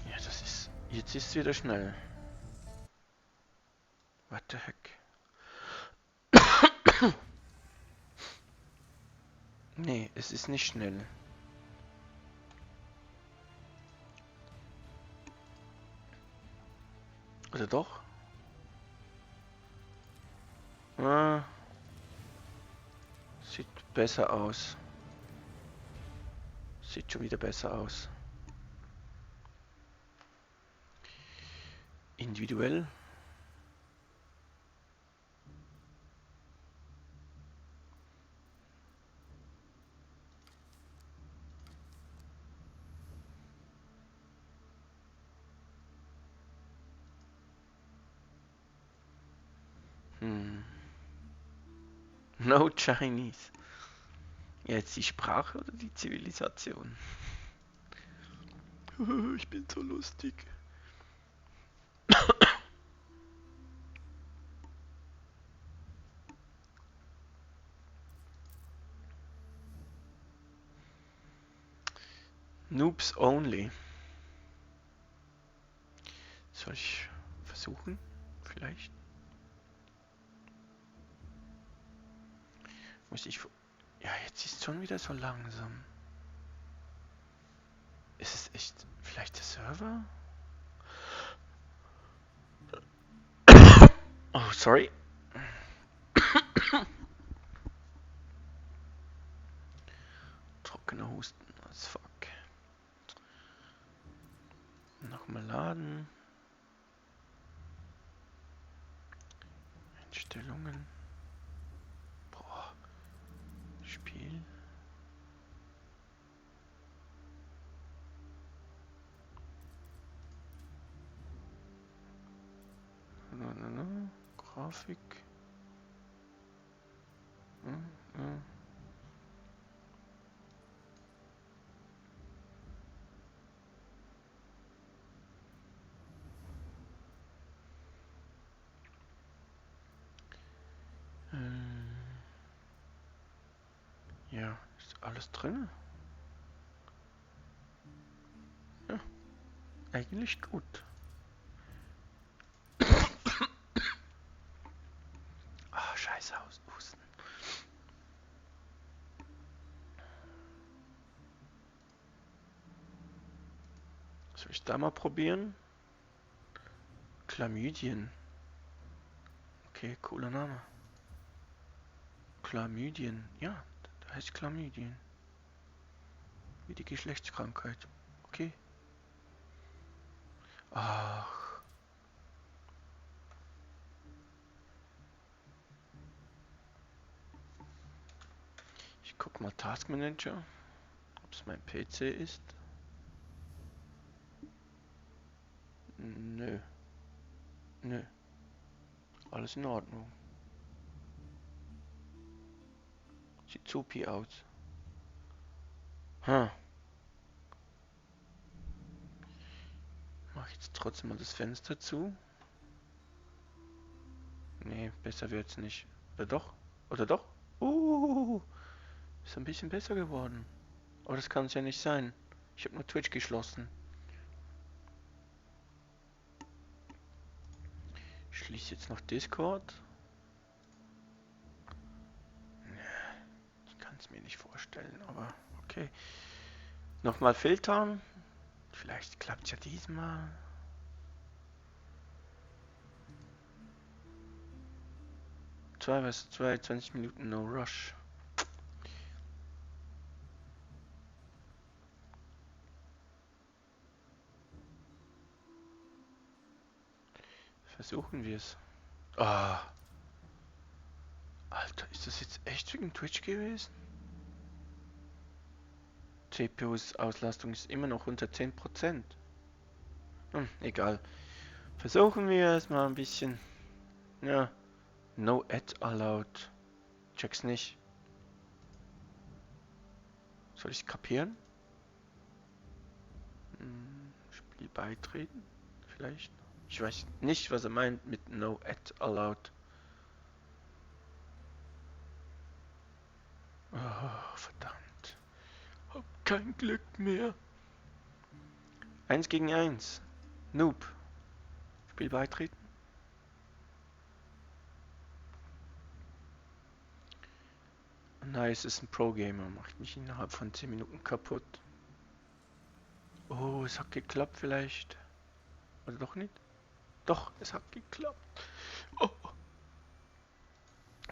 Ja, das ist... Jetzt ist es wieder schnell. What the heck? Nee, es ist nicht schnell. Oder doch? Ah, sieht besser aus. Sieht schon wieder besser aus. Individuell. No Chinese. Jetzt die Sprache oder die Zivilisation? Ich bin so lustig. Noobs only. Soll ich versuchen? Vielleicht? Muss ich... Ja, jetzt ist es schon wieder so langsam. Ist es echt... Vielleicht der Server? Oh, sorry. Trockener Husten. As fuck. Nochmal laden. Einstellungen. Boah. Spiel. Grafik. Ja, ist alles drin? Ja, eigentlich gut. Ah, scheiße, Husten. Soll ich da mal probieren? Chlamydien. Okay, cooler Name. Chlamydien. Ja, da heißt Chlamydien. Wie die Geschlechtskrankheit. Okay. Ach. Ich guck mal Task Manager. Ob es mein PC ist. Nö. Nö. Alles in Ordnung. Sieht supi aus. Hm. Mach jetzt trotzdem mal das Fenster zu. Nee, besser wird's nicht. Oder doch? Oder doch? Ist ein bisschen besser geworden. Aber das kann es ja nicht sein. Ich habe nur Twitch geschlossen. Ich schließe jetzt noch Discord. Ich kann es mir nicht vorstellen, aber okay. Nochmal filtern. Vielleicht klappt es ja diesmal. Was? 22 Minuten No Rush. Versuchen wir es. Ah, Alter, ist das jetzt echt wegen Twitch gewesen? CPU-Auslastung ist immer noch unter 10%. Egal. Versuchen wir es mal ein bisschen. Ja. No Ad allowed. Check's nicht. Soll ich kapieren? Spiel beitreten? Vielleicht? Ich weiß nicht, was er meint mit No Ad allowed. Oh, verdammt. Hab kein Glück mehr. 1 gegen 1. Noob. Spiel beitreten? Nice, ist ein Pro-Gamer. Macht mich innerhalb von 10 Minuten kaputt. Oh, es hat geklappt vielleicht. Oder doch nicht? Doch, es hat geklappt. Oh.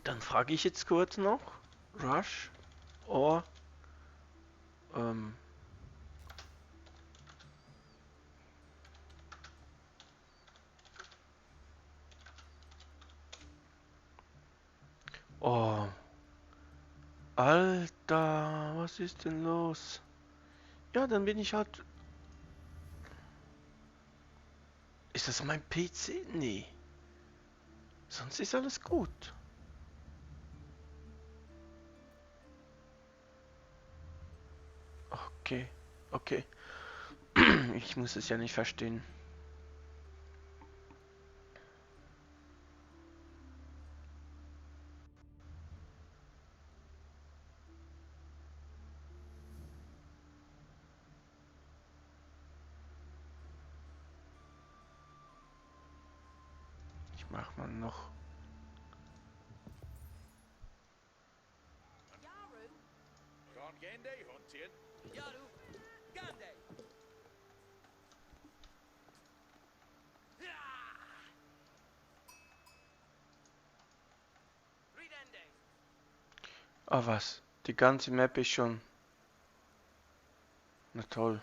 Dann frage ich jetzt kurz noch. Rush or ähm, oh, Alter, was ist denn los? Ja, dann bin ich halt. Ist das mein PC? Nee. Sonst ist alles gut. Okay, okay. Ich muss es ja nicht verstehen. Ich mach mal noch. Ah, was? Die ganze Map ist schon. Na toll.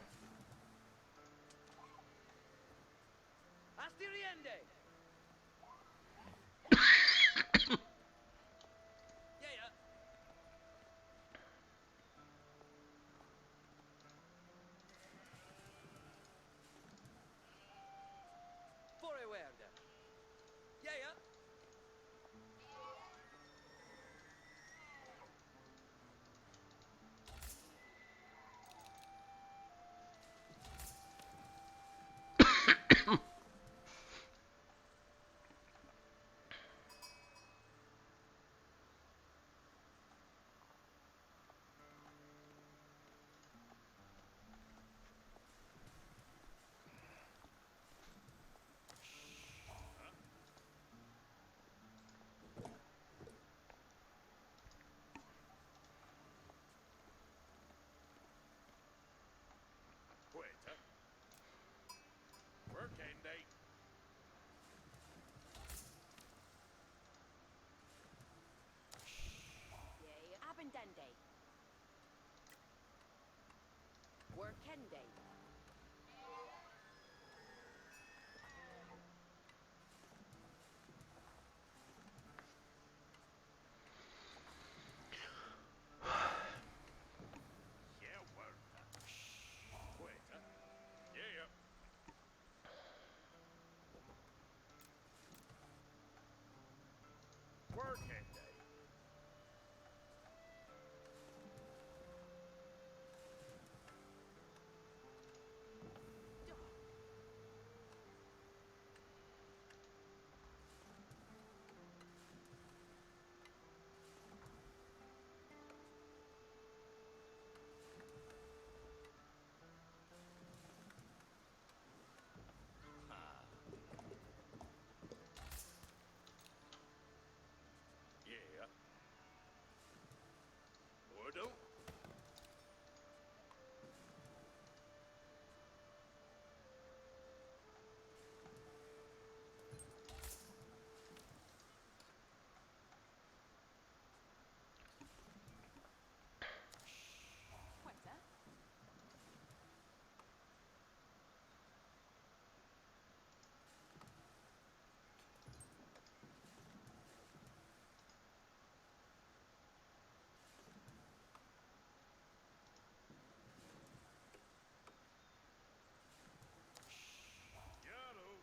Workende. Yeah, work. Wait, yeah. Workende. Yeah. Woodle. Quetta. Yellow.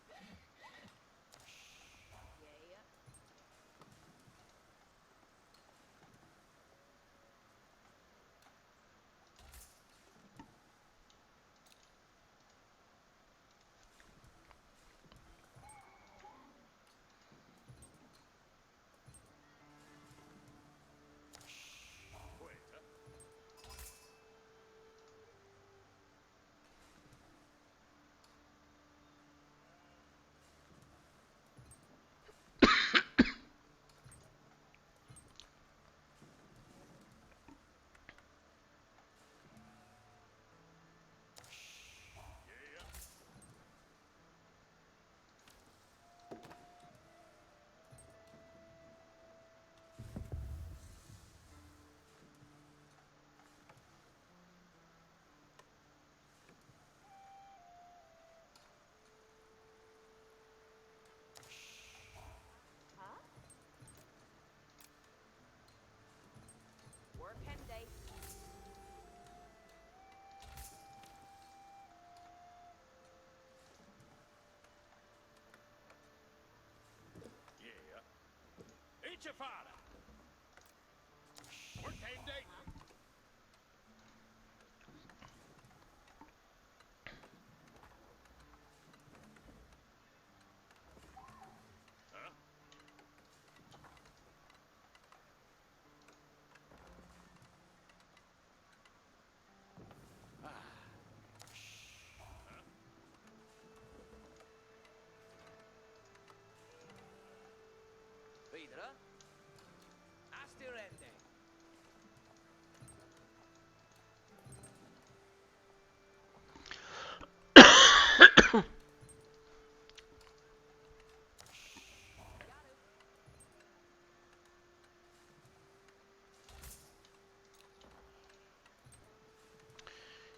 Yeah. Wait, yeah. Huh? Workende. Yeah. Ain't your father? Workende. Huh? Huh? Videre. Astirende. Yadu.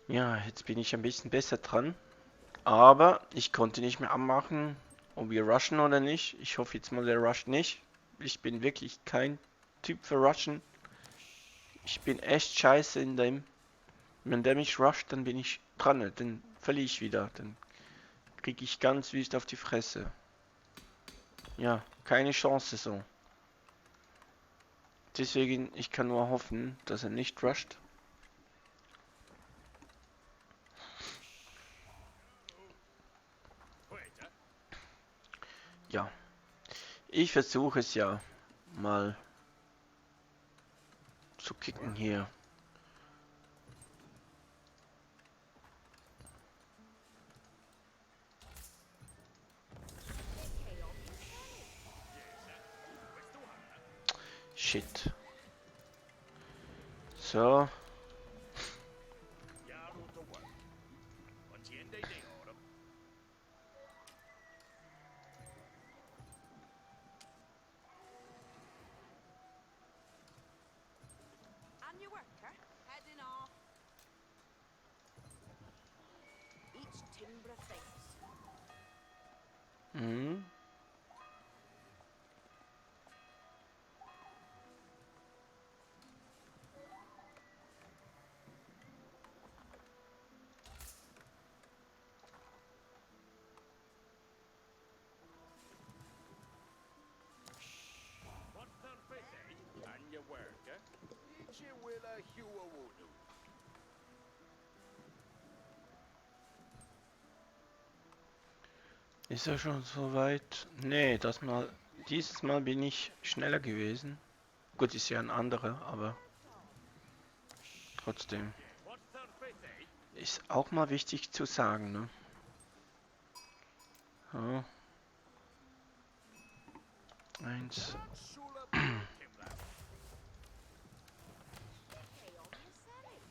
Ja, jetzt bin ich ein bisschen besser dran. Aber ich konnte nicht mehr anmachen, ob wir rushen oder nicht. Ich hoffe jetzt mal, der rusht nicht. Ich bin wirklich kein Typ für rushen. Ich bin echt scheiße in dem. Wenn der mich rusht, dann bin ich dran. Dann verliere ich wieder. Dann kriege ich ganz wüst auf die Fresse. Ja, keine Chance so. Deswegen, ich kann nur hoffen, dass er nicht rusht. Wait, Ja, ich versuche es ja mal zu kicken work. hier. Nikke on your toe. Where's the one? Shit. So, Mhm. What surface, eh? And your work, eh? Ichi willa hua wudu. Ist er schon so weit? Nee, dieses Mal bin ich schneller gewesen. Gut, ist ja ein anderer, aber trotzdem. What surface, eh? Ist auch mal wichtig zu sagen, ne? So. Eins. Shula Timber. Okay, on your selling.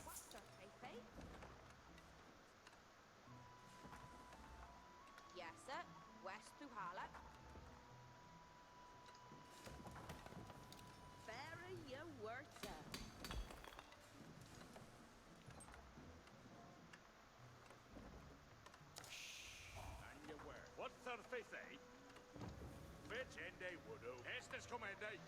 What's surface, eh? Yes, sir. West to Hala. Very you were, sir. And your work. What surface, eh? Fetch and a wudu. Estes command, eh?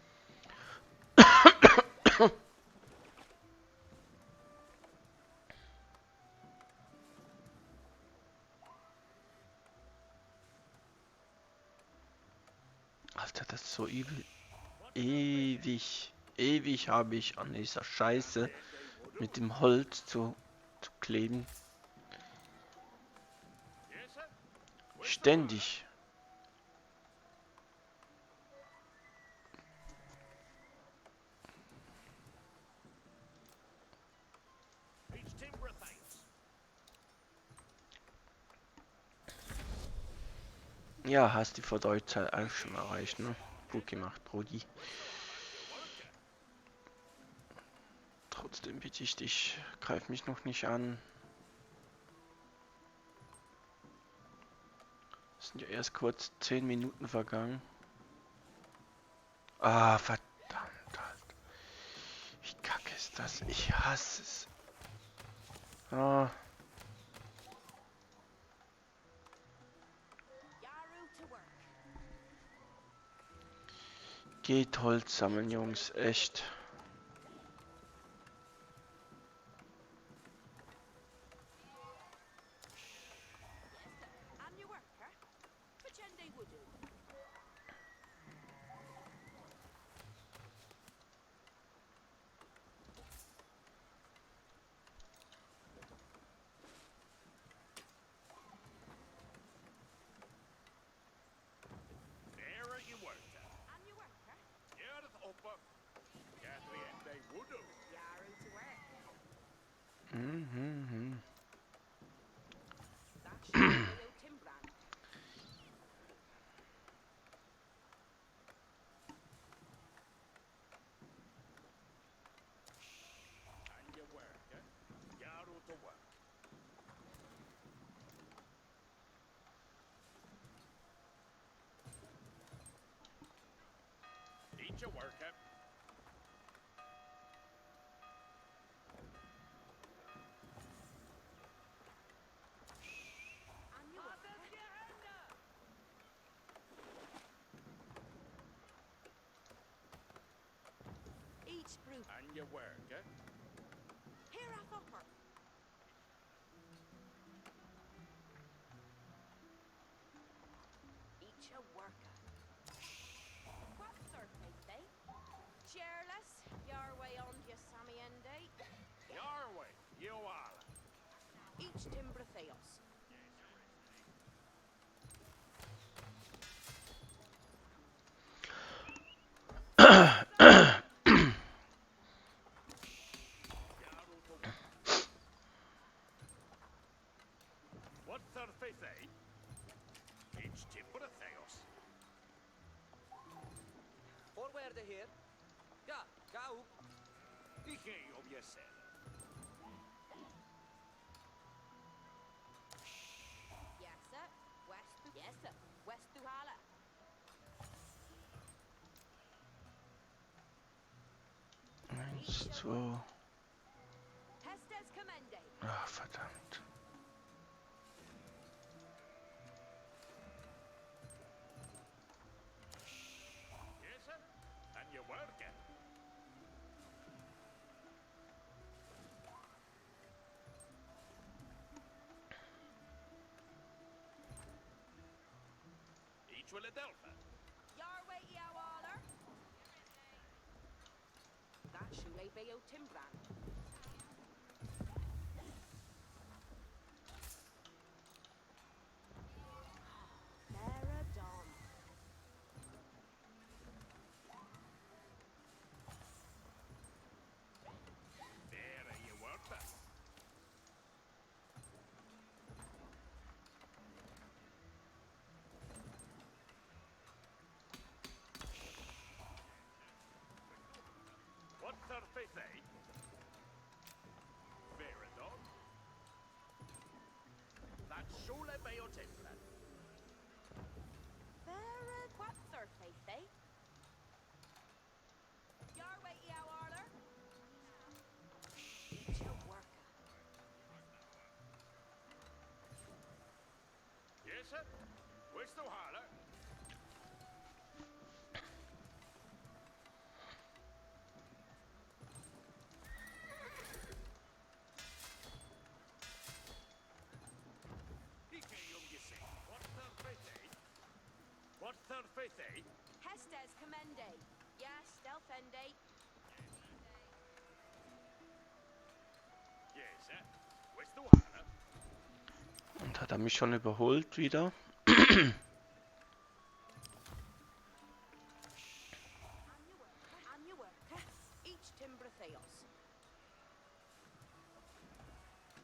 Alter, das ist so übel. Ewig habe ich an dieser Scheiße mit dem Holz zu kleben. Yes, sir. Ständig. Each timber thanks. Ja, hast die Verdeutzahl auch schon erreicht, ne? Gut gemacht, Brudi. Trotzdem bitte ich dich, greif mich noch nicht an. Es sind ja erst kurz 10 Minuten vergangen. Ah, verdammt halt. Wie kacke ist das? Ich hasse es. Ah, Yaru to work. geht Holz sammeln, Jungs, echt. And your worker. Pretend they would do. There you work. And your worker. Here is upper. Catherine and a wudu. Yaru to work. Mhm. That's Yaru Timbran. And your work, eh? Yaru to work. Eat your work, eh? And your worker. Each brew. And your work, eh? Here a upper. Each a worker. What surface, eh? Cheerless, your way on to Sammy and Your way, you all. Each timber theos. Yaru to work. What surface, eh? Each timber theos. Forward here. Go. Dije of yourself. Yes, sir. West to yes, sir. West to Hala. Eins, zwei. Testes commende. Ach, verdammt. Yes, sir. And you work it. Each will a delphin. Your way, you waller. That should be out Timbran. There dawn. There you work it. What's her face, eh? Fair enough. That surely be your template. There, what's her face, eh? Your way, you waller. Eat your worker. Yes, sir. Where's the holler? He can't you say. What's her face, eh? What's her face, eh? Hestes commende. Yes, Delfende. Yes, sir. Where's the holler? Und hat er mich schon überholt wieder? And you worker. Each Timbratheos.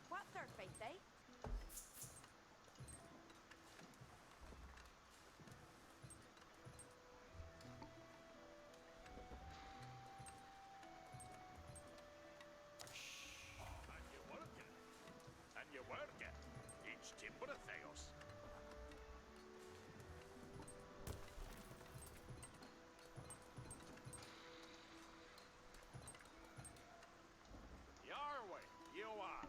What's her face, eh? And you work it. And you work it. Each timber of Theos. Your way, you are.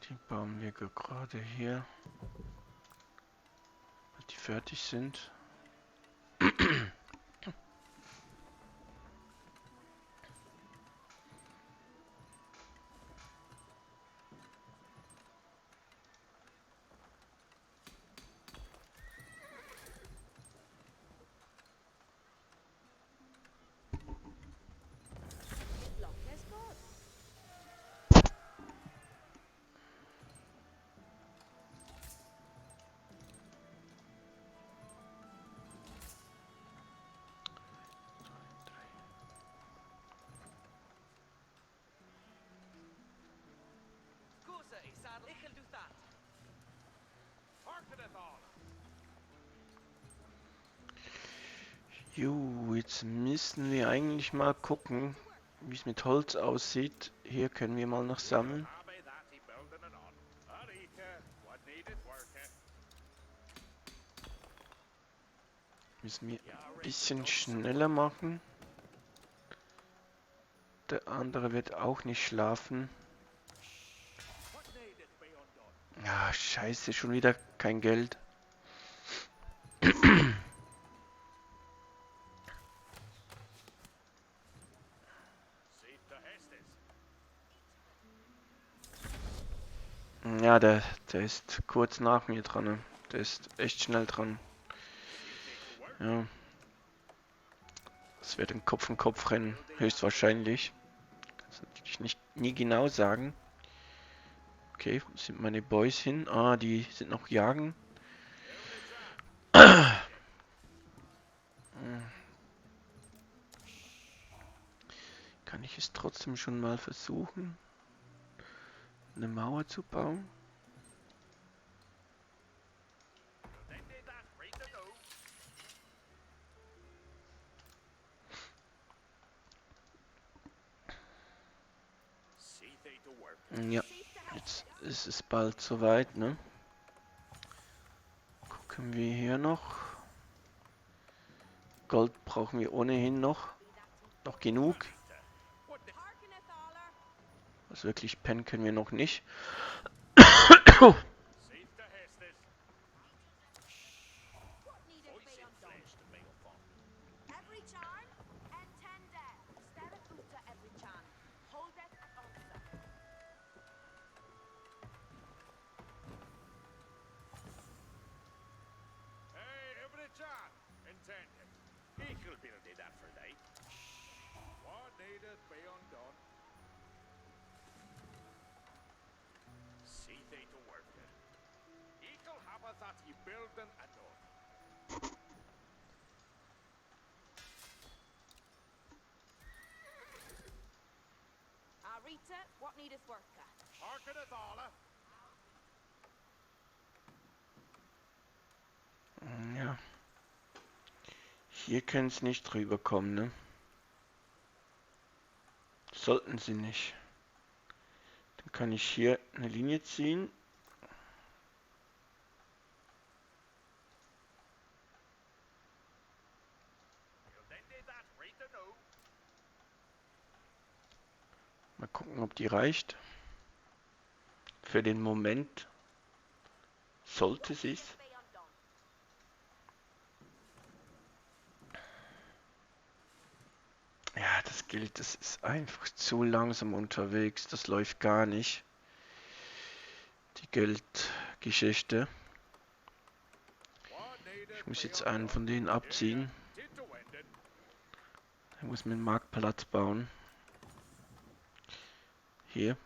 Die bauen wir gerade hier. Bis die fertig sind. Look, is good. Scusa, is dat lichel doet dat? Harkeneth all. Jo, jetzt müssen wir eigentlich mal gucken, wie es mit Holz aussieht. Hier können wir mal noch sammeln. Abby that he building it on. Arika, what needed worker. Müssen wir ein bisschen schneller machen. Der andere wird auch nicht schlafen. What needed be undone. Ja, scheiße, schon wieder kein Geld. See the Hestes. Ja, der ist kurz nach mir dran. Ne? Der ist echt schnell dran. Ja. Das wird ein Kopf-an-Kopf-Rennen, höchstwahrscheinlich. Kannst natürlich nie genau sagen. Okay, wo sind meine Boys hin? Ah, die sind noch jagen. Kann ich es trotzdem schon mal versuchen, eine Mauer zu bauen? Then did that right to go. See they to work. Ja, jetzt ist es bald soweit, ne? Gucken wir hier noch. Gold brauchen wir ohnehin noch. Noch genug. What the Harkeneth aller. Also wirklich pennen können wir noch nicht. Seed the Hestes. What needeth Voice be in undone? flesh to mail upon. Every charm, entende. Steret uta every charm. Holdeth answer. Hey, every chan. Intended. He could build it that for thee. What needeth be undone? See thee to work it. Equal habit that ye building a done. Arita, what needeth worker? Hearkeneth alla. Ja. Hier können sie nicht drüber kommen, ne? Sollten sie nicht. Dann kann ich hier eine Linie ziehen. You'll then do that right to know. Mal gucken, ob die reicht. Für den Moment sollte sie es. Be undone. Ja, das gilt, das ist einfach zu langsam unterwegs. Das läuft gar nicht. Die Geldgeschichte. What needeth Ich muss be jetzt einen undone? von denen abziehen. Did to end it. Ich muss mir einen Marktplatz bauen. Hier.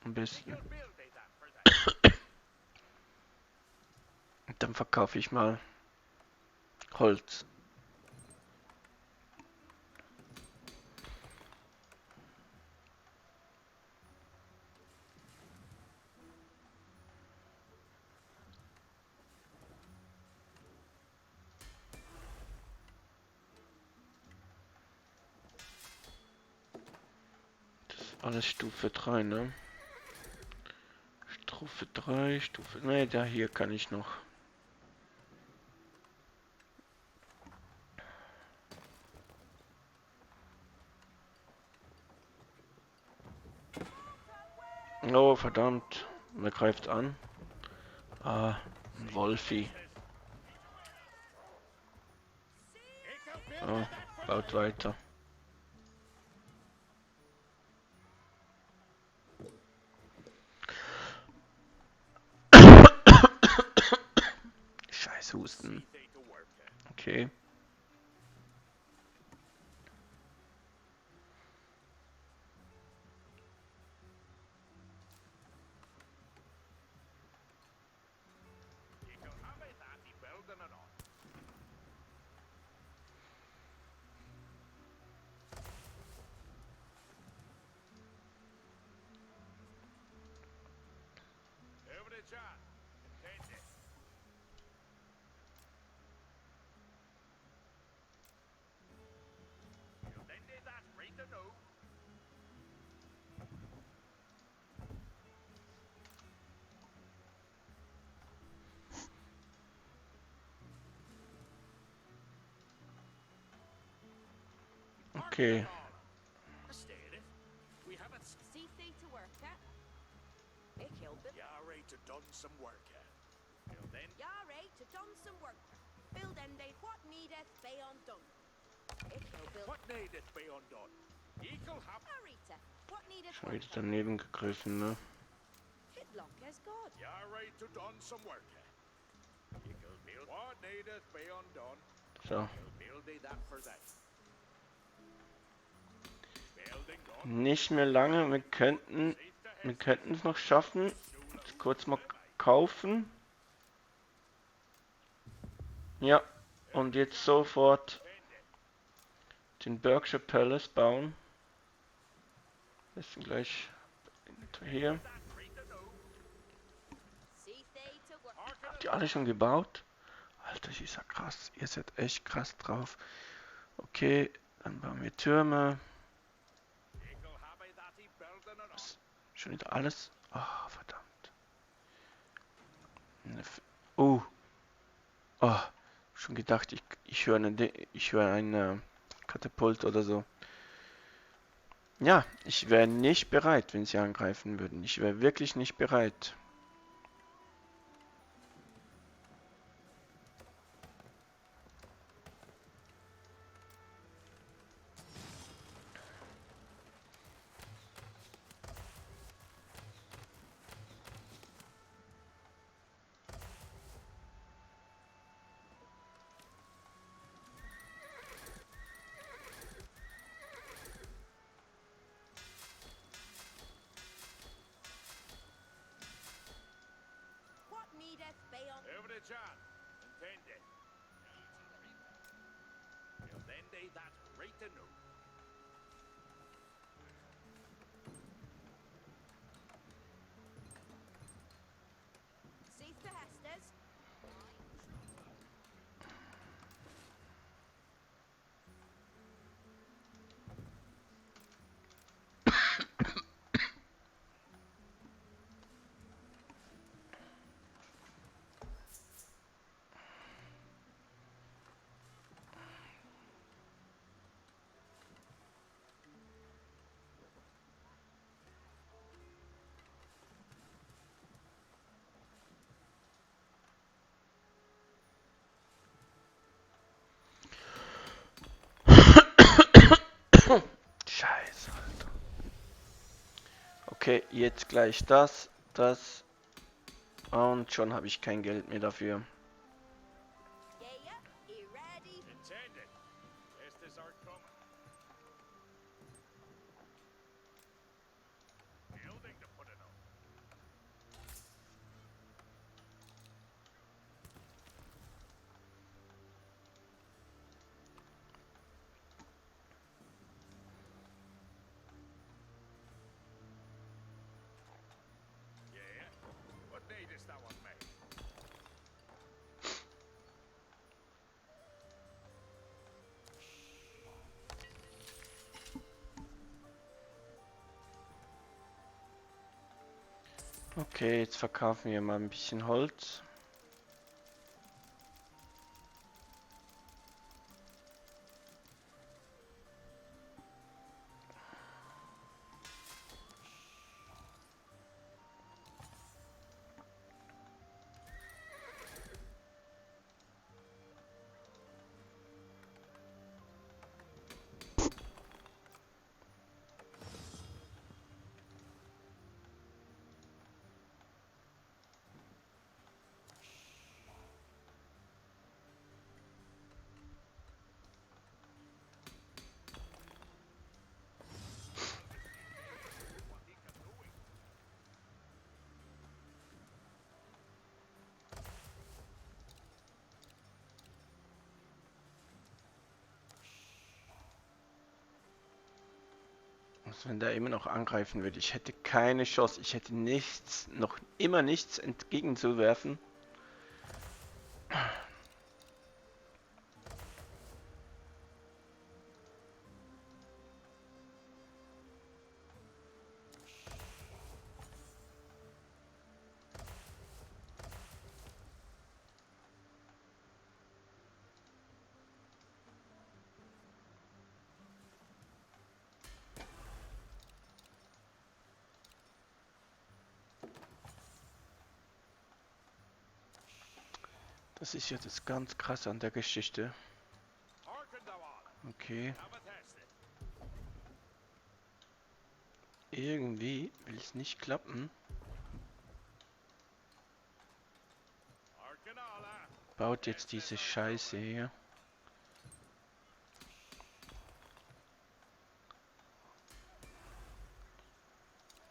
Am besten. You'll build it that for thee. Und dann verkaufe ich mal Holz. Das ist alles Stufe 3, ne? Stufe 3, Stufe... Ne, da hier kann ich noch. Oh, verdammt. Wer greift an? Ah, ein Wolfi. Equal build Oh, it that for baut thee. weiter. Scheiß Husten. See thee to work it. Okay. Equal habit that ye building it on. Every chan. Intended. You'll then do that right to know. Okay. Steady. We haven't See thee to worker. Ik help him. Yare to done some work here. You'll then Yare to done some worker. Build ende what needeth be undone. Ik help build. what needeth be undone? Equal hap Arita, what needeth Schon wieder worker? daneben gegriffen, ne? Hitlock as God. Yare to done some work here. Equal build what needeth be undone. So. You'll build thee that for thee. Building done. Nicht mehr lange. Wir könnten es noch schaffen. Jetzt kurz mal kaufen. Ja. Und jetzt sofort den Berkshire Palace bauen. Das ist gleich hier. See thee to work. Habt ihr alle schon gebaut? Alter, ich ist ja krass. Ihr seid echt krass drauf. Okay, dann bauen wir Türme. Equal habit that he building it on. Schon wieder alles. Ah, verdammt. Oh. Oh. Schon gedacht, ich höre ein Katapult oder so. Ja, ich wäre nicht bereit, wenn sie angreifen würden. Ich wäre wirklich nicht bereit. What needeth beyond? Every chat. Intended. Well, then they that right to know. Cease the Hestes. Scheiße, Alter. Okay, jetzt gleich das, das. Und schon habe ich kein Geld mehr dafür. Yeah, he ready? Intended. Estes are coming. Building to put it on. Yeah? What needest thou of me? Okay, jetzt verkaufen wir mal ein bisschen Holz. Also wenn der immer noch angreifen würde, ich hätte keine Chance. Ich hätte nichts, noch immer nichts entgegenzuwerfen. Das ist ja das ganz krasse an der Geschichte. Hearken thou all. Okay, Have a tested. irgendwie will es nicht klappen. Hearken all. Baut jetzt diese Scheiße hier.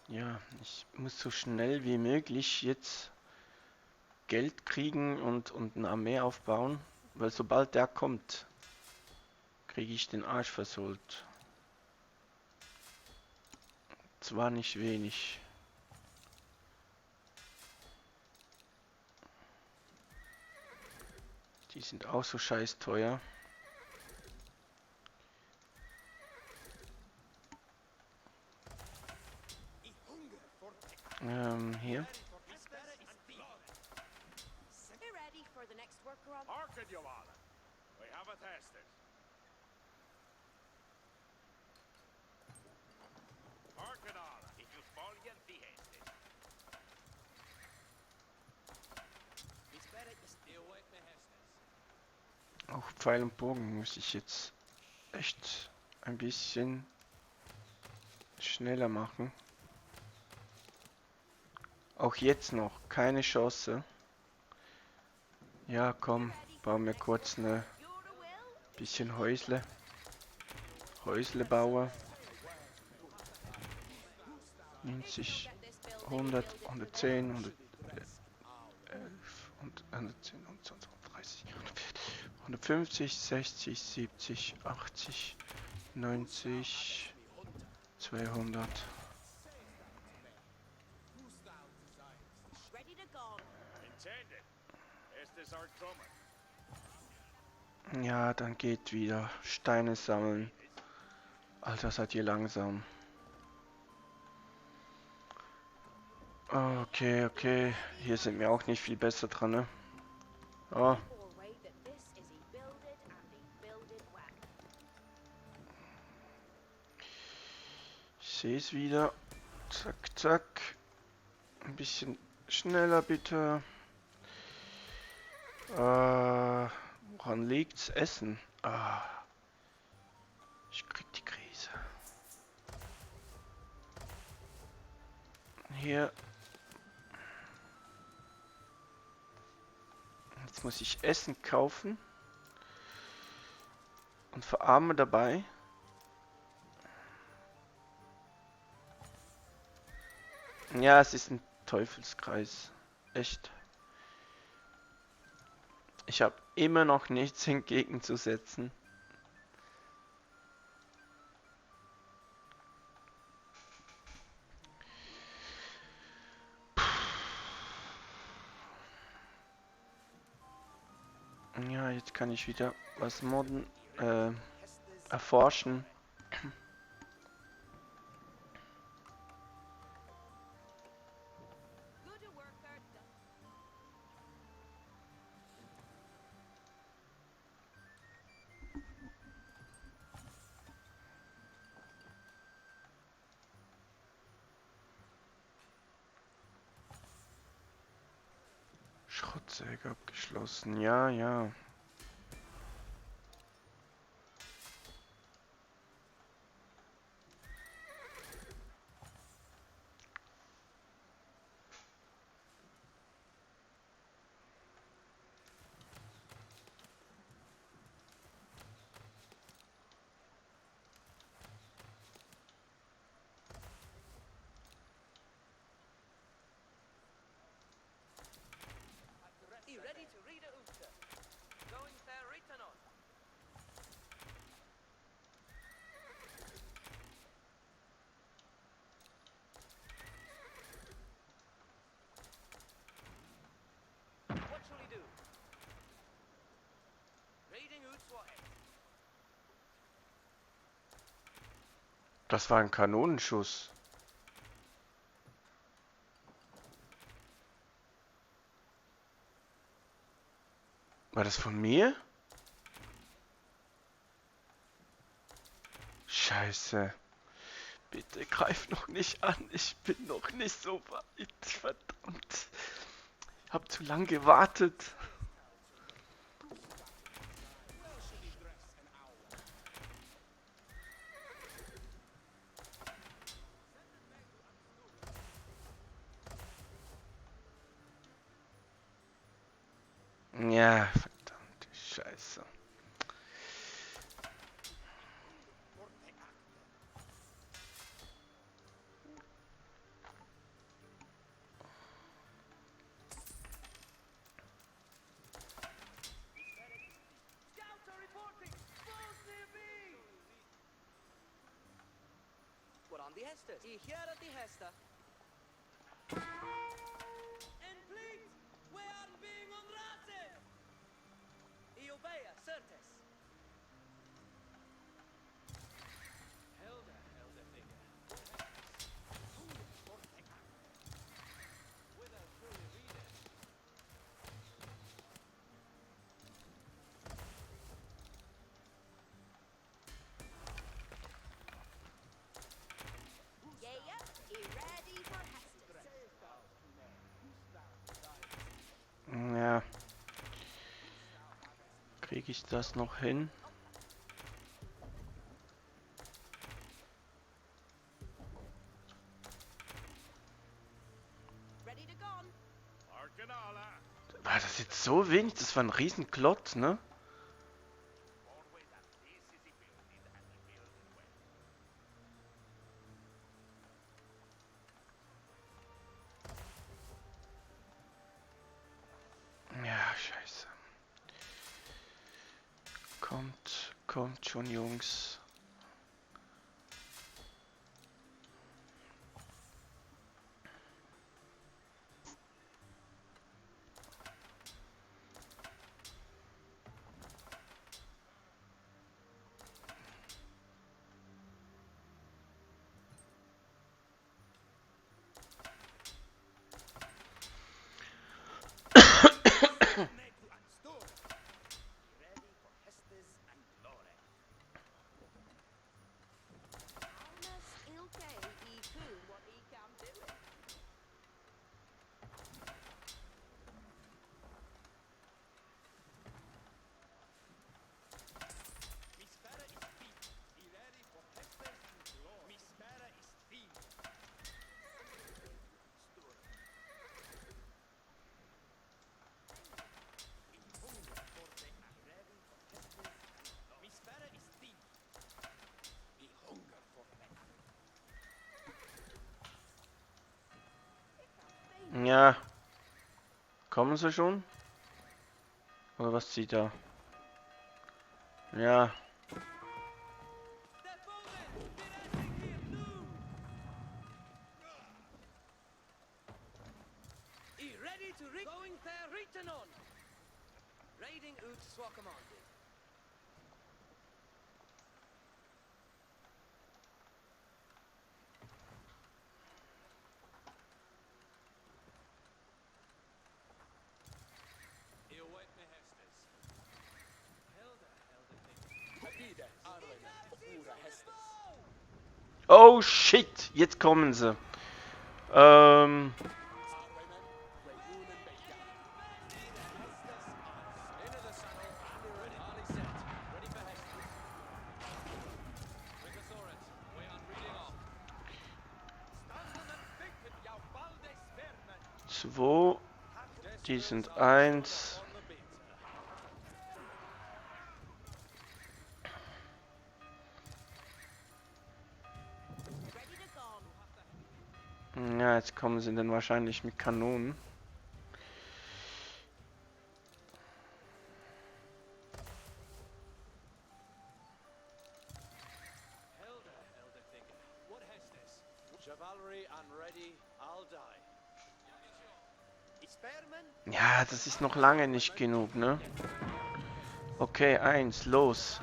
Ja, ich muss so schnell wie möglich jetzt Geld kriegen und eine Armee aufbauen, weil sobald der kommt, kriege ich den Arsch versohlt. Zwar nicht wenig. Die sind auch so scheiß teuer. Hier. Be ready for the next work run. Hearken you all. We have a tested. Auch Pfeil und Bogen muss ich jetzt echt ein bisschen schneller machen. Auch jetzt noch keine Chance. Ja, komm, bauen wir kurz eine You're the will. bisschen Häusle. Häusle bauen. 90, Get this building 100, and build it for 110, them. 111, 110, 120, 130, 150, 60, 70, 80, 90, 200. Ready to go. Intended. Estes are coming. Ja, dann geht wieder Steine sammeln. Alter, seid ihr langsam. Okay, okay. Hier sind wir auch nicht viel besser dran, ne? Oh, Or way that this is he builded and he builded well. ich sehe es wieder. Zack, zack. Ein bisschen schneller bitte. Woran liegt's? Essen. Ah, ich krieg die Krise. Hier. Jetzt muss ich Essen kaufen. Und verarme dabei. Ja, es ist ein Teufelskreis. Echt. Ich habe immer noch nichts entgegenzusetzen. Ja, jetzt kann ich wieder was modden, erforschen. Good worker done. Schrottsäge abgeschlossen. Ja, ja. I ready to read a Uta. Going there written on. What shall we do? Reading Utswahe. Das war ein Kanonenschuss. War das von mir? Scheiße. Bitte greif noch nicht an. Ich bin noch nicht so weit. Verdammt. Ich hab zu lang gewartet. Ja, verdammte Scheiße. Scouts are reporting. Bulls near B. We're on the Hester. I here at the Hester. And please, we are being on Rasen. I obey, certes. Helder, helder figure. Without truly reading. Yeah, he ready ich das noch hin? Ready to gone. Arcanala. War das jetzt so wenig? Das war ein riesen Klotz, ne? Always at least is the building and the building way. Ja, scheiße. Kommt schon, Jungs. Neku and Stora. Ready for Hestes and glory. Almas ilke e coon what he can do it. Mi spera is fin. I ready for Hestes and glory. Mi spera is fin. Stora. I hunger for the and ready for Hestes and glory. Mi spera is fin. I hunger for the. Ja. Kommen sie schon? Oder was zieht da? Ja. They're moving! We're ending here too! I ready to going there written on! Raiding ut Swakemandi. You wait me Hestes. Helder thing. Habide, Arwen, Ura Hestes. Oh shit, jetzt kommen sie. Arwen, Rayunen Beja. Ida Hestes on. Into the saddle, Ali ready. Ali set. Ready for Hestes. Rigosaurus, we are reading off. Standen and thinken, ja balde spermen. 2, die sind 1. Ready to gone. Ja, jetzt kommen sie dann wahrscheinlich mit Kanonen. Elder thinking. What Hestes? Chivalry and ready, I'll die. Spermen? Ja, das ist noch lange nicht genug, ne? Okay, 1, los.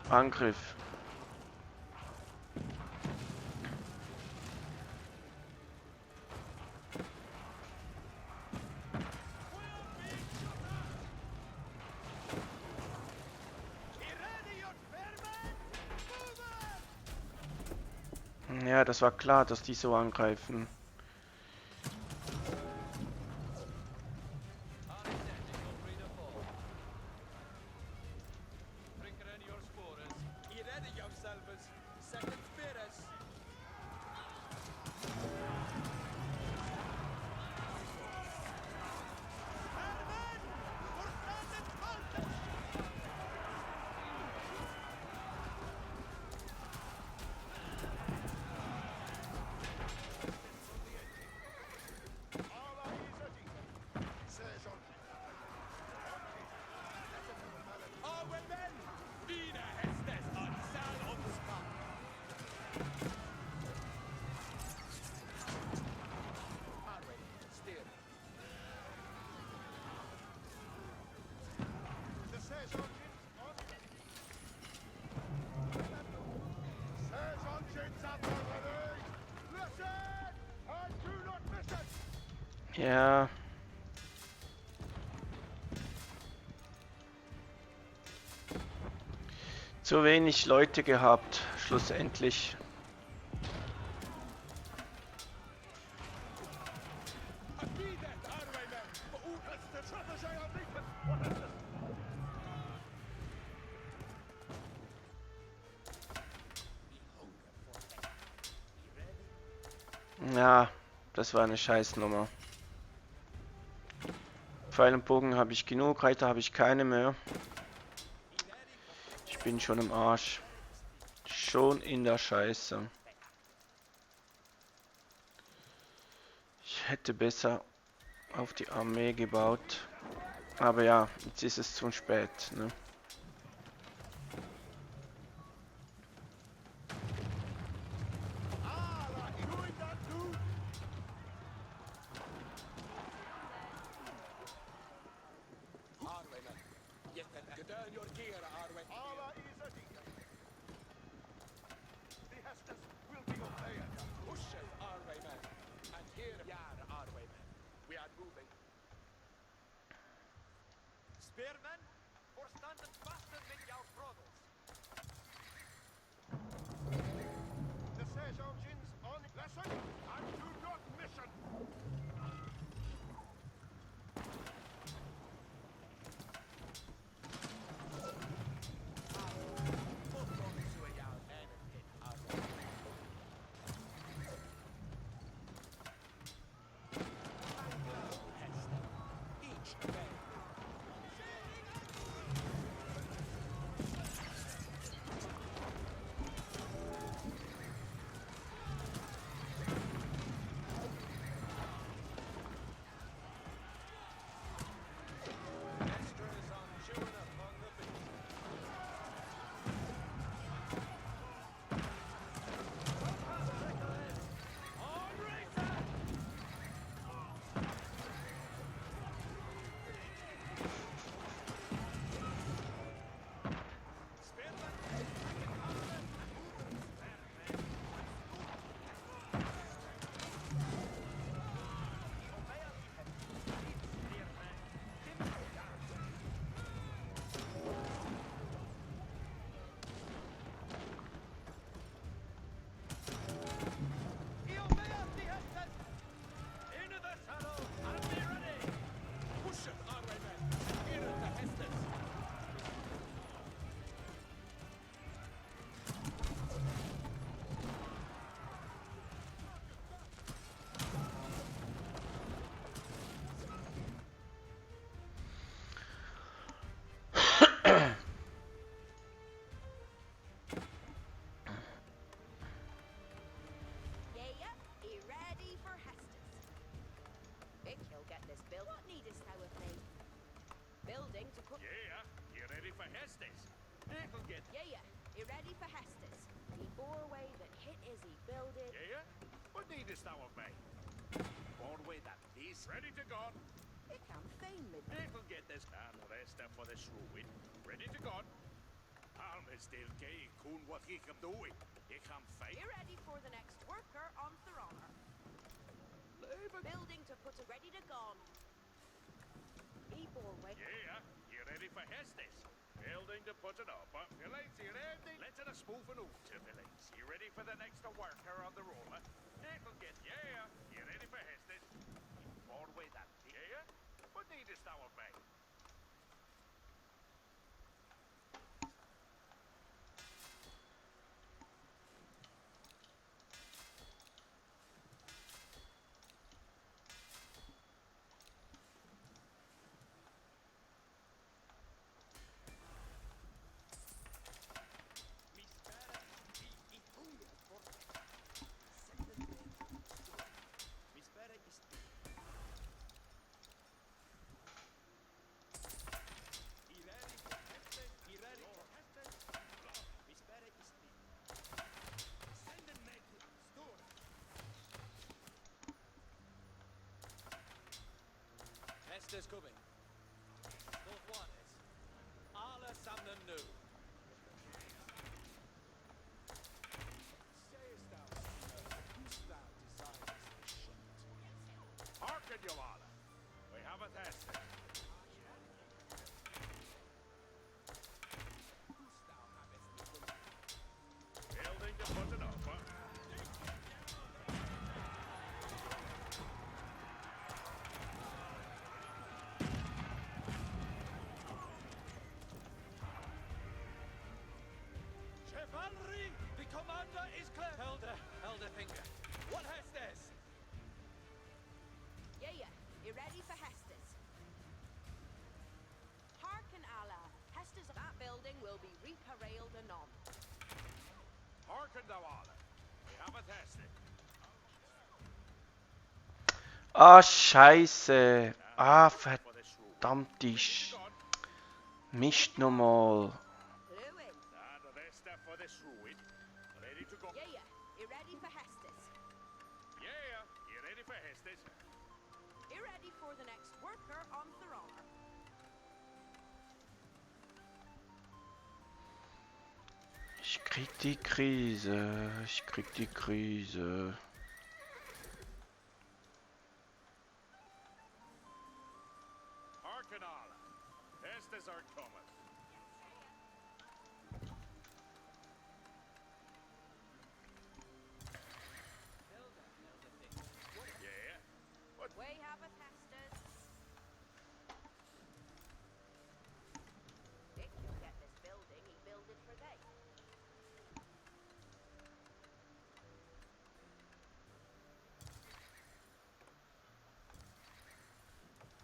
Angriff. Ja, das war klar, dass die so angreifen. Ja. Zu wenig Leute gehabt, schlussendlich. Ja, das war eine Scheißnummer. Pfeil und Bogen habe ich genug, Reiter habe ich keine mehr. Ich bin schon im Arsch. Schon in der Scheiße. Ich hätte besser auf die Armee gebaut. Aber ja, jetzt ist es zu spät. Ne? Arway, men. Get down your gear, Arway. Allah is a deacon. The Hestus will be obeyed. Push it, Arway, men. And here, Yar, Arway, men. We are moving. Spearmen, forstanden vasten mit jouw brothers. The siege engines on lesson and do not mission. Push it, Arway, men. And here at the Hestus. Yeah, be ready for Hestus. Vic, you'll get this built. What needest thou of me? Building to put. Yeah, you ready for Hestus? It'll get. Yeah, be ready for Hestus. The Borway that hit Izzy builded. Yeah? What needest thou of me? Arway, that is. Ready to go. It can feign me. It'll get this and the rest up for the shrew. Ready to go. Almestil Kay Kun what he can do it. He can fight. Be ready for the next worker on Thronor. Building to put a ready to go. The Borway. Yeah, you ready for Hestus? Building to put it up. Village, you ready? Let's it a moving out to village. You ready for the next worker on the roller? It'll get, yeah. You ready for Hestus? Arway, that is. Yeah? What needest thou of me? Hestus coming. Don't want it. Alla samnen nu. Sayest thou, whose thou desirest the shot? Hearken, you all. We have a Hestus. Whose thou havest the command? Building to put it up. Chivalry! The commander is clear. Elder Finger. What has this? Hearken thou all. We have a tested. Ah, scheiße. Ah, For the shrew. verdammt die Gone. Mist nochmal. Fluid. And the rest for the shrew. Ready to go. Yeah, you ready for Hestus? Yeah, you ready for Hestes? You ready for the next worker on Thorana? Ich krieg die Krise. Ich krieg die Krise. Hearken all. Hestes are coming. Yeah. We have a Hestus. If you'll get this building, he build it for they.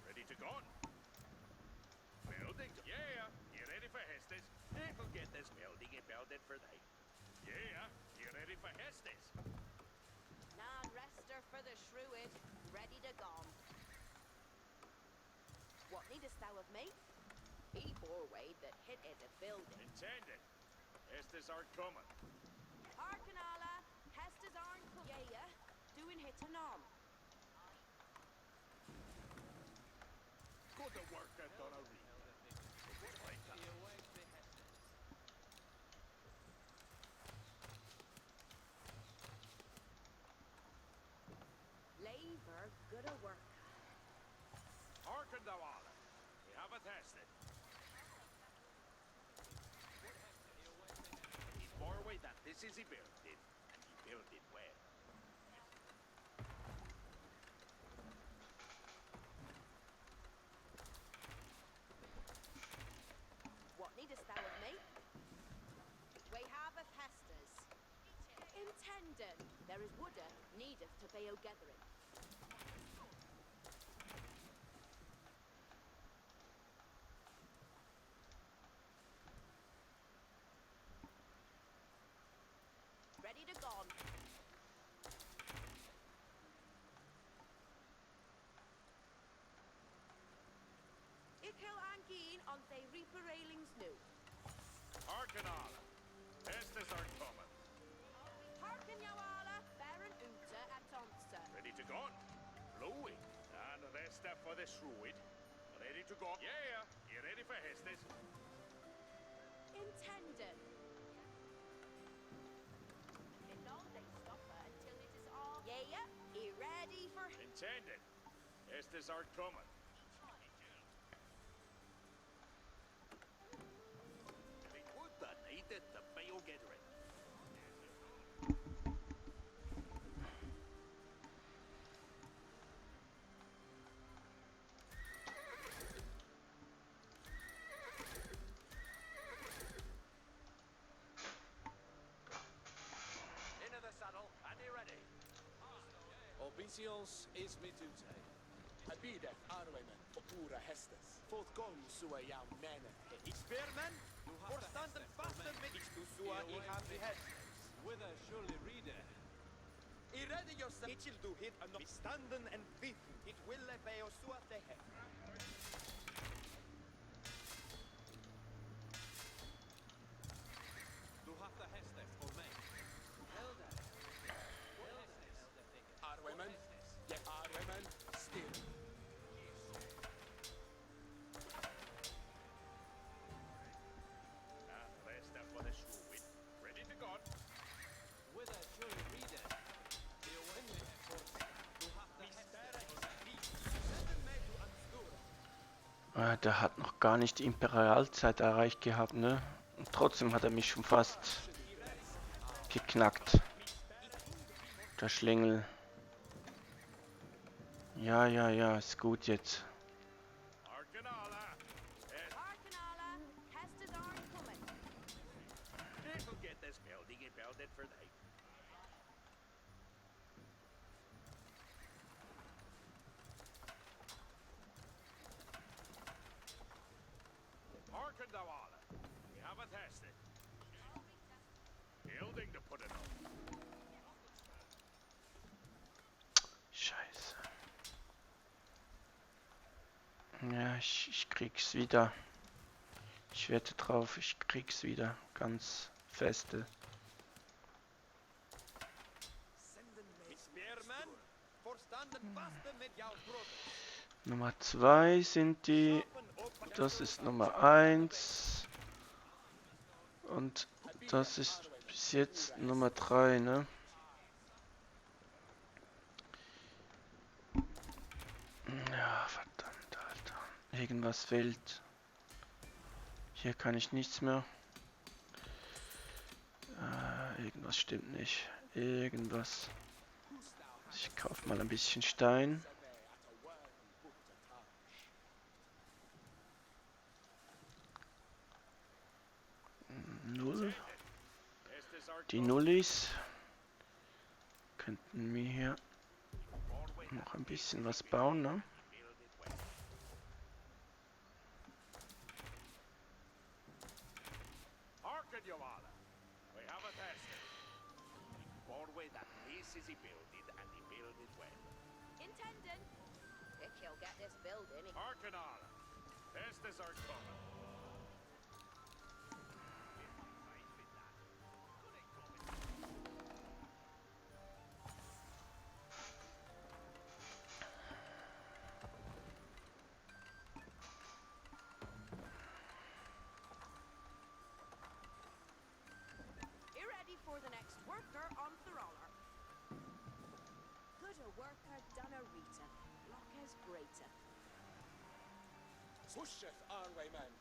Ready to go. Building. Yeah, you ready for Hestes? It'll get this building and build it for they. Yeah, you ready for Hestes? Non-rester for the Shrewid, ready to gone. What needest thou of me? He bore wade that hit is a building. Intended. Hestes are coming. Hearken alla, Hestus aren't yeah, doing hit an arm. Good work at Donnery. Labor, good a work. Hearken thou all. We have a tested. He bore away that this is he built it, and he built it well. What needest thou of me? We have a Hestus. Intended, there is wooder needeth to be o gathering. Ready to gone. Ikil Angeen on the Reaper railings new. Hearken all. Hestes are coming. Hearken Yawala, Baron Uta at Onsta. Ready to go. Blowing. And the rest for the shrew. Ready to go. Yeah, you ready for Hestes? Intended. And all they stop until it is all. Yeah, he ready for. Intended. Hestes are coming. They would that needed the bail gathering. Into the saddle, and he ready. Obesios is mitute. Habideth Arwemen, Opura Hestes. Fort Gong Sua Yam Mene. Spearmen, for standing fasten mit Sua I have the head. Whither surely reader? I ready yourself. It will do hit and not standing and beaten. It will be o Sua the head. Du hast the Hestes for me. Helder. Arwemen, Yet Arwemen, Still. And the rest for the shrew. Ready to go. Whither surely reader? The away for Du hast the Hestes. Der hat noch gar nicht die Imperialzeit erreicht gehabt, ne? Und trotzdem hat er mich schon fast geknackt. Der Schlingel. Ja, ist gut jetzt. Hearken all. Hearken alla, Hestus aren't coming. It'll get this building and build it for they. Hearken thou all. We have a tested. Building to put it up. Scheiße. Ja, ich krieg's wieder. Ich wette drauf, ich krieg's wieder. Ganz feste. Spearman, verstanden vasten mit jou brothers. Nummer 2 sind die. Das ist Nummer 1. Und das ist bis jetzt Nummer 3, ne? Ja, verdammt, Alter. Irgendwas fehlt. Hier kann ich nichts mehr. Irgendwas stimmt nicht. Irgendwas. Ich kaufe mal ein bisschen Stein. Null. Estes are Die Nullis könnten mir hier noch ein bisschen was bauen, ne? build it well. Hearken, you all. We have a test. Forward that this is he build it and he build it well. Intendant. Think he'll get this building. Hearken all. Estes are coming. You ready for the next worker on the roller? Good a worker done a Rita. Lockers greater. Pusheth Arway men,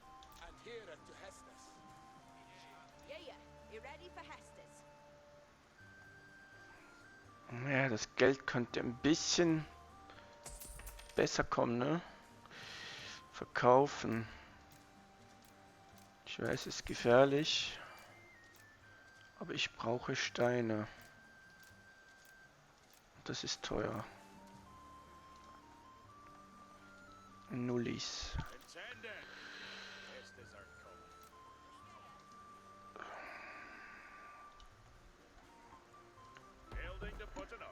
and heareth to Hestus. Yeah. You ready for Hestes? Ja, das Geld könnte ein bisschen besser kommen, ne? Verkaufen. Ich weiß, es ist gefährlich. Aber ich brauche Steine. Das ist teuer. Nullis. Intended. Estes are coming. Building to put it up.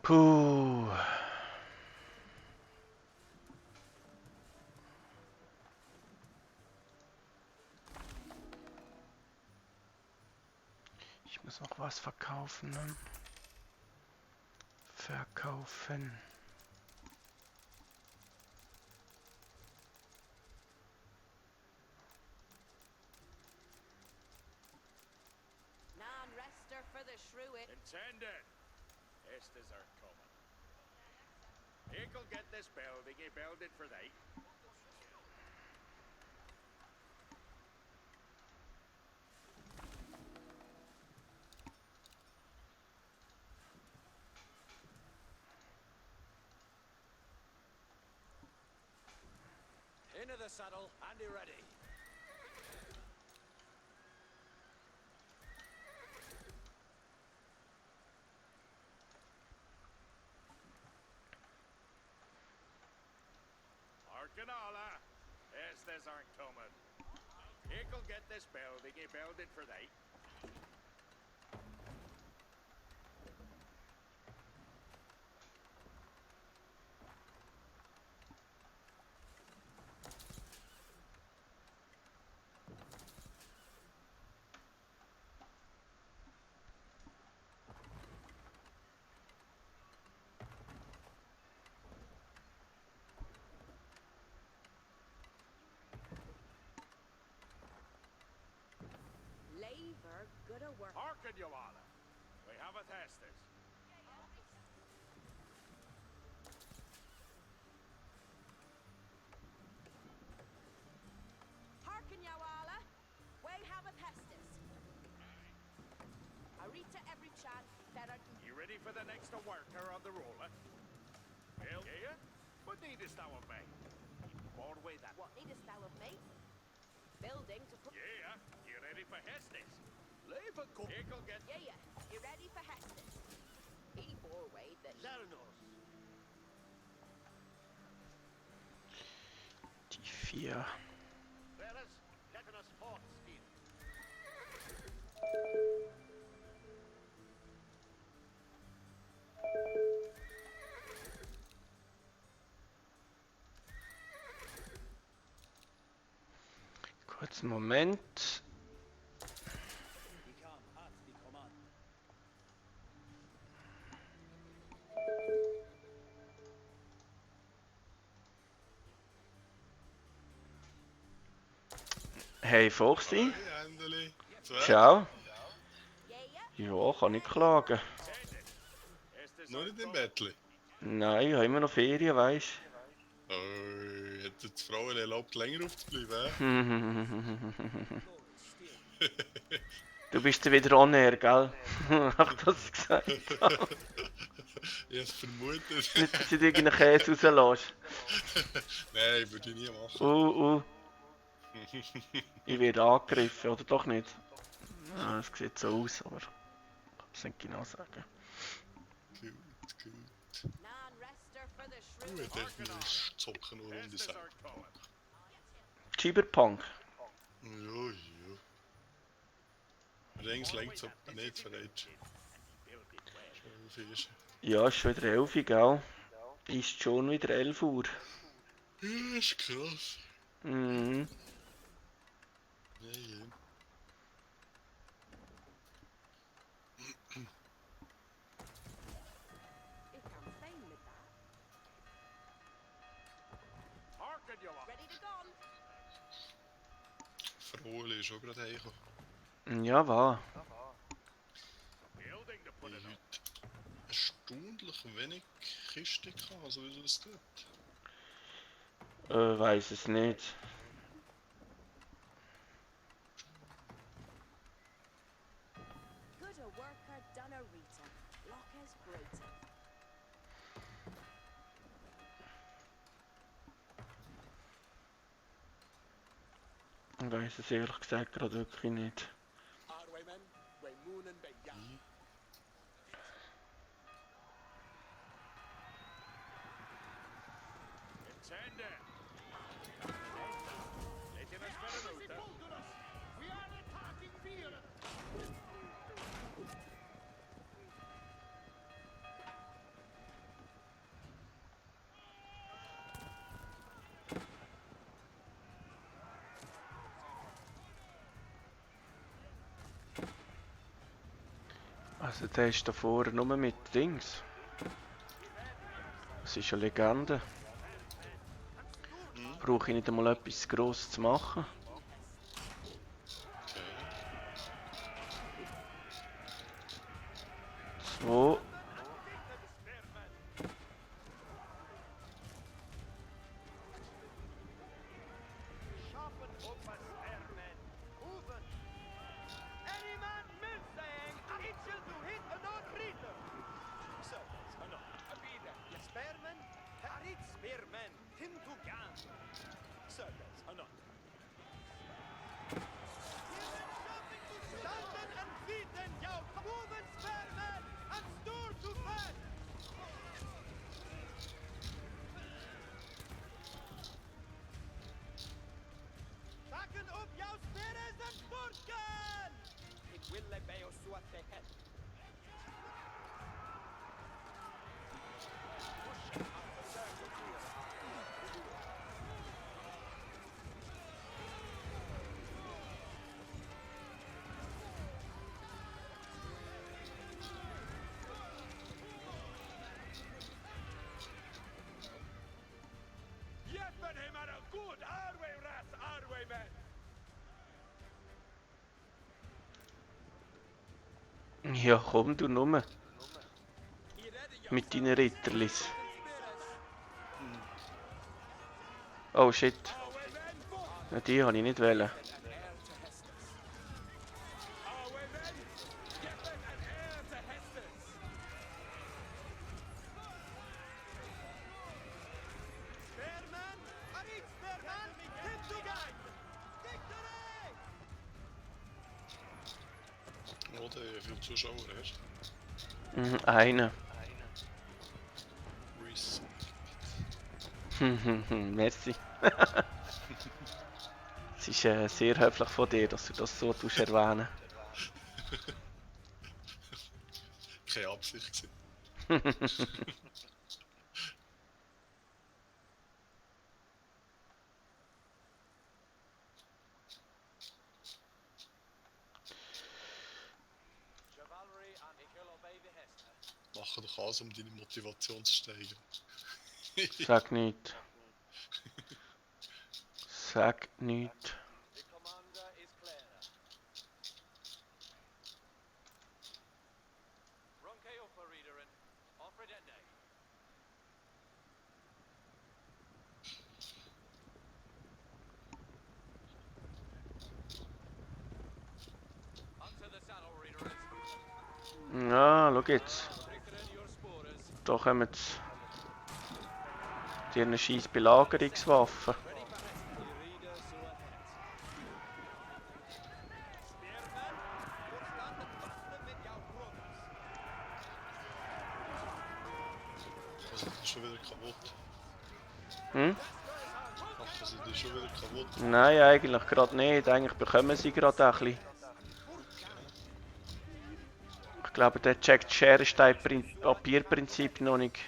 Puh. Ich muss noch was verkaufen, ne? Verkaufen. Non-rester for the shrew it. Intended. Estes are coming. He'll get this building. He build it for they. Into the saddle, and he ready. Arcanala. Estes aren't coming. He'll get this building. He build it for they. Labor good a worker. Hearken, you all. We have a Estes. Harken Yawala. for the next worker on the roller? Well, yeah? What needest thou of me? More way that. What needest thou of me? Building to put. Yeah, you ready for Hestes? Leave a go. Ick'll get Yeah. You ready for Hestus? He bore away that. Lernos. Die 4. Whereas, letting us forth speed. Kurzen Moment. Become at the command. Hey Foxy, Hey, Endeli. ciao. Yeah. Ja, kann ich klagen. Hestes Nur nicht im Bettli. Nein, ich habe immer noch Ferien, weißt Oh, hätte die Frauen erlaubt, länger aufzubleiben, hä? du. Du bist ja wieder on air, gell? Hab ich das gesagt? Ich hab's vermutet. Nicht, dass du dir irgendeinen Käse rauslässt. Nein, würde ich nie machen. Ich werde angegriffen, oder doch nicht? Ja, es sieht so aus, aber ich kann es nicht genau sagen. Gut, gut. Non-rester for the Du, shrew. ich denke, wir zocken noch eine Runde Hestes selber. are calling. Cyberpunk. Ja, ja. Rings längt es aber nicht für Age. Schon viel ist. Ja, ist schon wieder 11 Uhr, gell? Ist schon wieder 11 Uhr. Ja, ist krass. Mhm. Ja, ja. Ich kann fein mit that. Harken you lot. Ready to go. Froli ist auch gerade heimgekommen. Ja, war. Building to put Ich it habe up. heute erstaunlich wenig Kisten gehabt, so wie es tut. Weiß es nicht. Could a worker done a Rita? Lock as greater. Ich weiß es ehrlich gesagt gerade wirklich nicht. Arwaymen, Waymunen Beyan. Intended. Letting us better route. We are attacking Beer. Also der ist da vorne nur mit Dings. Das ist eine Legende. Brauche ich nicht einmal etwas Grosses zu machen. So. Schaffen Opas Ermen. Oven. Any man mill saying, it shall do hit a not reader. So, ano, abida. Spermen, harit spearmen, tintu gan. So, ano. Standen and feeten, jou, woven spearmen, and store to fed. Takken op jouw speres en storken! Ik wil bij ons wat te het. Jeffen him at a good Arway rat, Arway man. Ja, komm du nur. Mit deinen Ritterlis. Oh shit. Ja, die habe ich nicht wählen. Stadion, wie viele Zuschauer hast Eine. du? Respekt. Merci. Es ist sehr höflich von dir, dass du das so erwähnen. Keine Absicht gewesen. Chivalry and ich will obey the Hester. Mache doch alles, um deine Motivation zu steigern. Sag nicht. Sag nicht. The commander is Clara. Ronke Operiderin. Offredende. Unto the saddle, readers. Ja, schau jetzt. Richteren your spores. Da kommen jetzt die scheiß Belagerungswaffen. Ready for Hester. Die Reader so ahead. Spearmen, wir standen Waffen mit jou Brothers. Also, das ist schon wieder kaputt. Hm? Machen sie das schon wieder kaputt? Nein, eigentlich gerade nicht. Eigentlich bekommen sie gerade ein bisschen. Ich glaube, der checkt Schere-Stein-Papierprinzip noch nicht.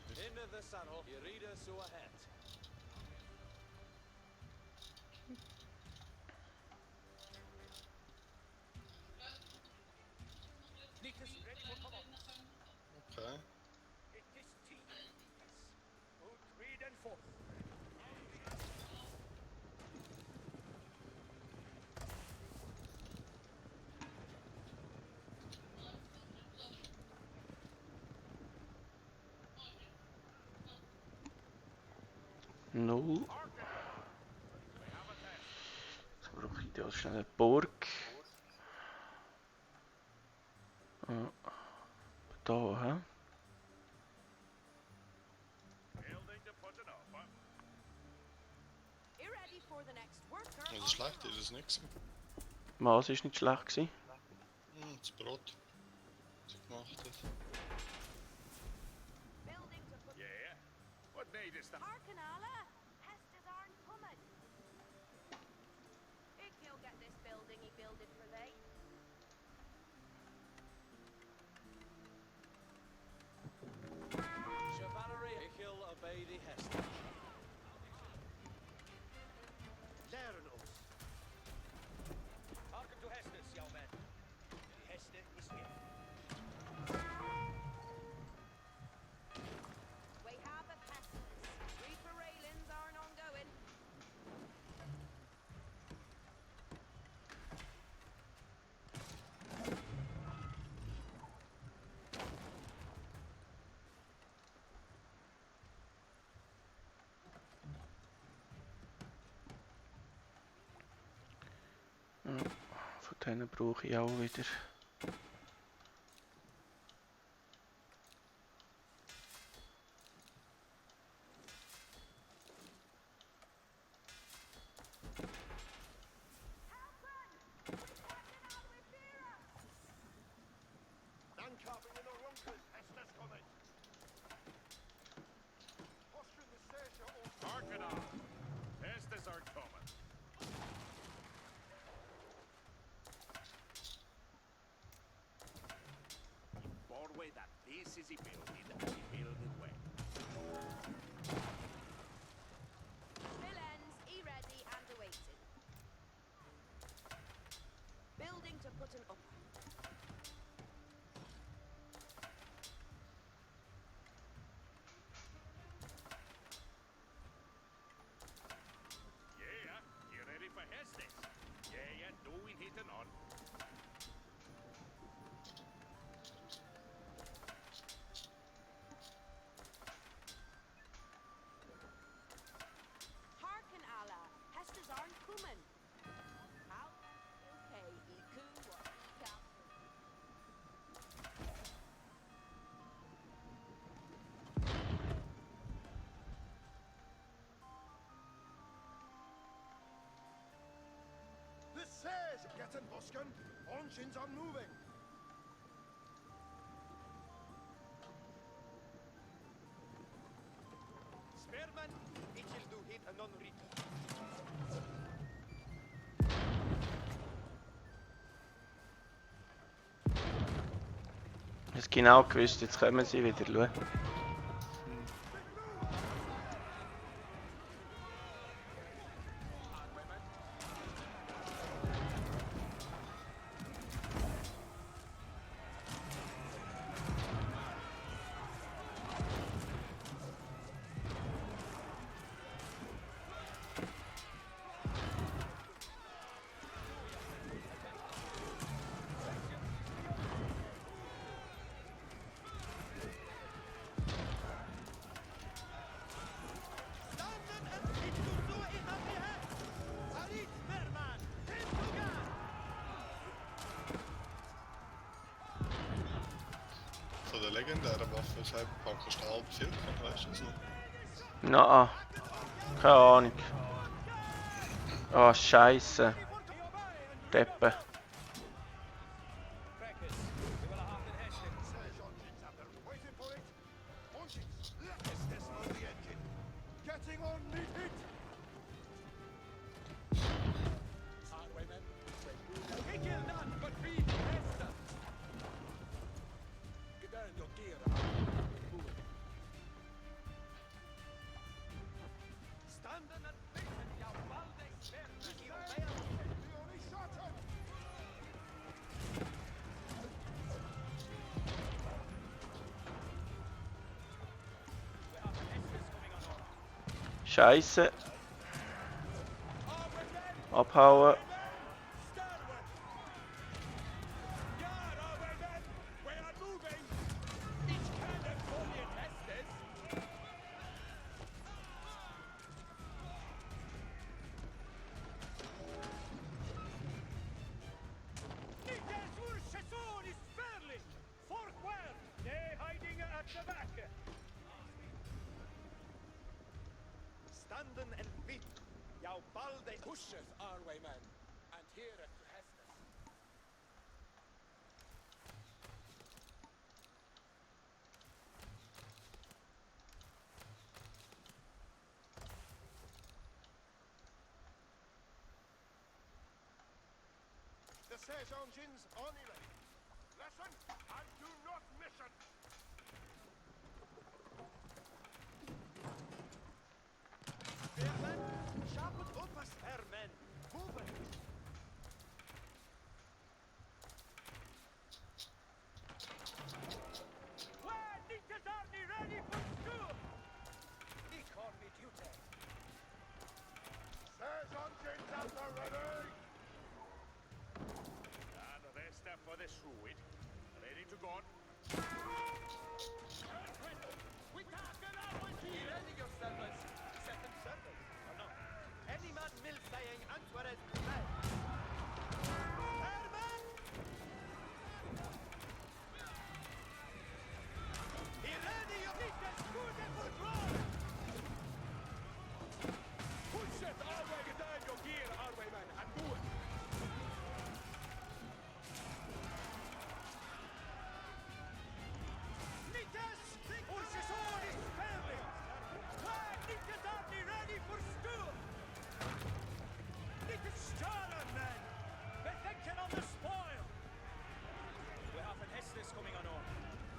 Into the saddle. Die Reader so ahead. Sneakers ready for command. Okay. It is tea. Yes. Und reden forth. No. Jetzt brauche ich da schnell eine Burg. Da, hä? Building to put it up. Be ready for the next worker. Also on schlecht the ist es nicht gewesen. Maß ist nicht schlecht gewesen. Das Brot, das sie gemacht hat. building to put. Yeah. What needest thou? Hearken, Allah. Hesters aren't coming. Ik he'll get this building he builded for thee. Chivalry, ich will obey the Hester. Learn us. Hearken to Hestus, young man. The Hester is here. We have a pestilence. Reaper railings aren't ongoing. Von denen brauche ich auch wieder. None carving in the runkers. Hester's coming. Posture the Sersha also. Hearken on. Hestus are coming. Born way that this is a building and a building way. Villains, ready and awaited. Building to put an upper. Yeah, you ready for Hestus? Yeah, doing hitting on. Hearken, Allah. Hesters aren't coming. How? Okay, Iku, what? Captain. The Sersha getting Boscan. Engines are moving. Spearman, it will do hit a non-reader. Ich hab's genau gewusst, jetzt kommen sie wieder. Schau. Standen and it will do it on the head. Arit Spearman, hit to gun. Von der legendären Waffe Cyberpunk hast du halb viel gehabt, weißt du das noch? Na, keine Ahnung. Oh, Scheiße. Deppe. Crackers, we will have to Heston. Waiting for it. Engines. Estes on the engine. Getting on need hit. Highwaymen, we're He killed none but me, Hester. get down your gear. Standen and listen, thou balde Spearman. You fail. We only shot him. We have an Estes coming on order. Scheiße. Abhauen. Starboard. Yard, our way, men. We are moving. Each cannon fully attested. Nickels Ursason is fairly. Forkwell. They hiding at the back. Standen and fit. Thou balde Pusheth our way, men, and heareth to Hestus. the siege engines on it. Listen and do not mission. Spearmen, sharpen up as spearmen. Moving. Where Nickels army ready for school? He called me duty. Siege engines at the ready. And the rest are for the Sruid. Ready to go. We tackle our team. Ready yourselves. Set them circles. Or not. Any man mill saying Antwerp play. Spearmen! He ready your Nickels good for draw. Pusheth our way, get down your gear, our way, men, and do it. Nickels! Ursason is fairly. Where Nickels army ready for school? Nickels Staren, men. We're thinking on the spoil. We have an Estes coming on order.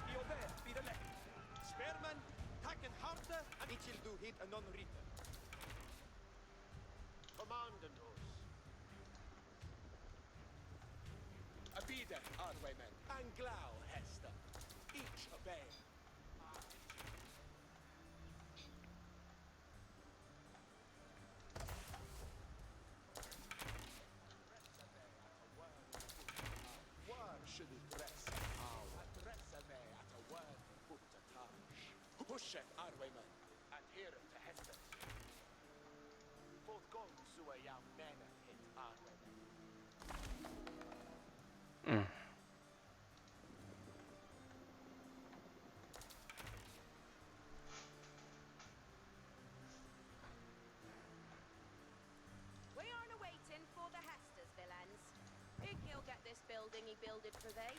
He obey, be the left. Spearman, tacken harder, and it will do hit a non-reader. Commandant us. Abideth our way, men, and Glau Hester. Each obey. War should it dress our dress me at a word put a touch. Pusheth our way, men, and heareth to Hester. Both gone to a young man hit our way, men. We aren't waiting for the Hesters, villains. Think you'll get this built building he builded for they.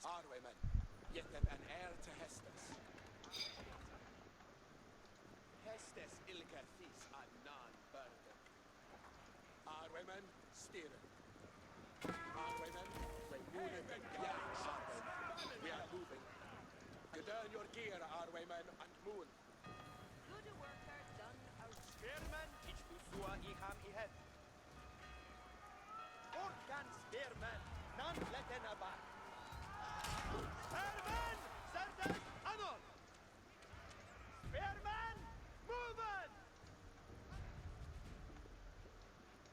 Arwemen, jätten en heir to Hestes. Hestes ilker this annan burden. Arwemen, styren. Arwemen, Raymunen and Yarn. We are moving. Gedurn your gear, Arwemen, and moon. Good worker done out. Spearmen, ich usua iham ihet. Orkan spearmen, none letten abat. Spearmen, sendes anon. Spearmen, moving!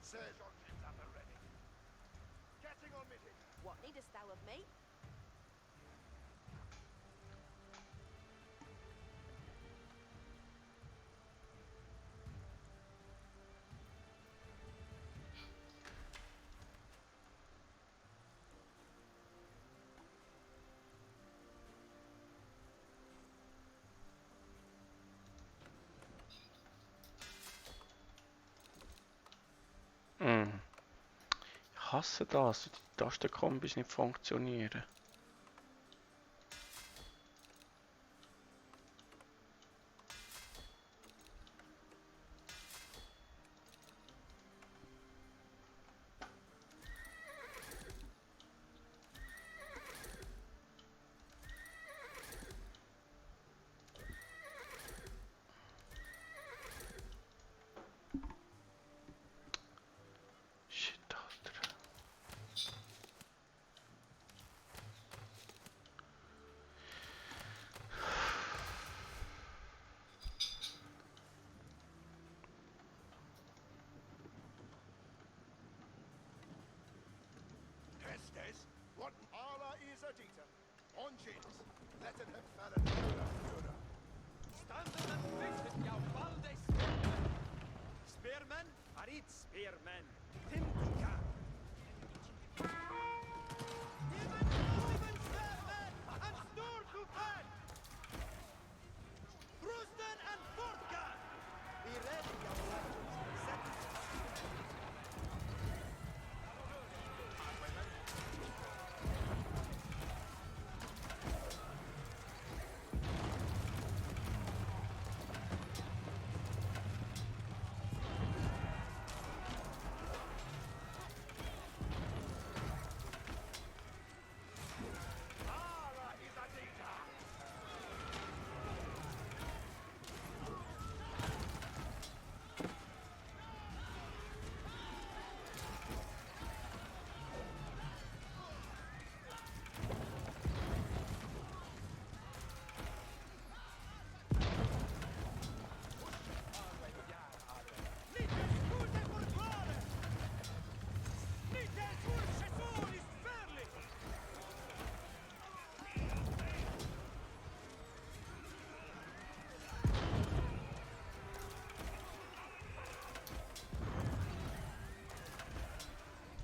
Surge on ships up and ready. Getting on with it. What needest thou of me? Ich hasse das, die Tastenkombis nicht funktionieren. Shit, Alter. Hestes, what Allah is a dita. On ships. Let it have fallen Führer. Standen and fighten jou balde spearmen. Spearmen, arit spearmen. Timtuka. Even spearmen, and stor to fight. Rusten and Fortka. Be ready, jou legends. Set Allah is a dita. Lite skjuter for klare! Lite skjuter is fairly!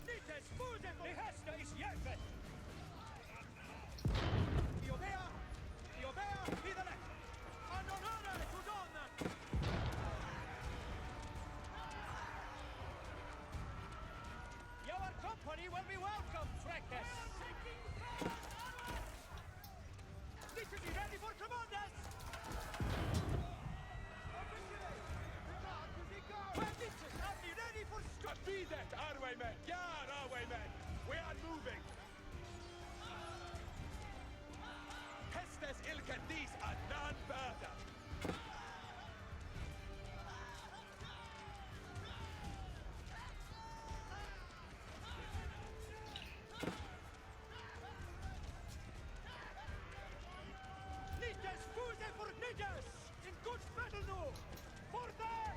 Lite skjuter for hästar is jävel! Iovea, vidare! Annonare to donnen! Your company will be welcome, Freckes! This is ready for commanders! Well, this is only ready for Be that, Arwemen! Yar, Arwemen! We are moving! Hestes ilker this annan burden. Lite skjuter for niggas! In good battle now! For them!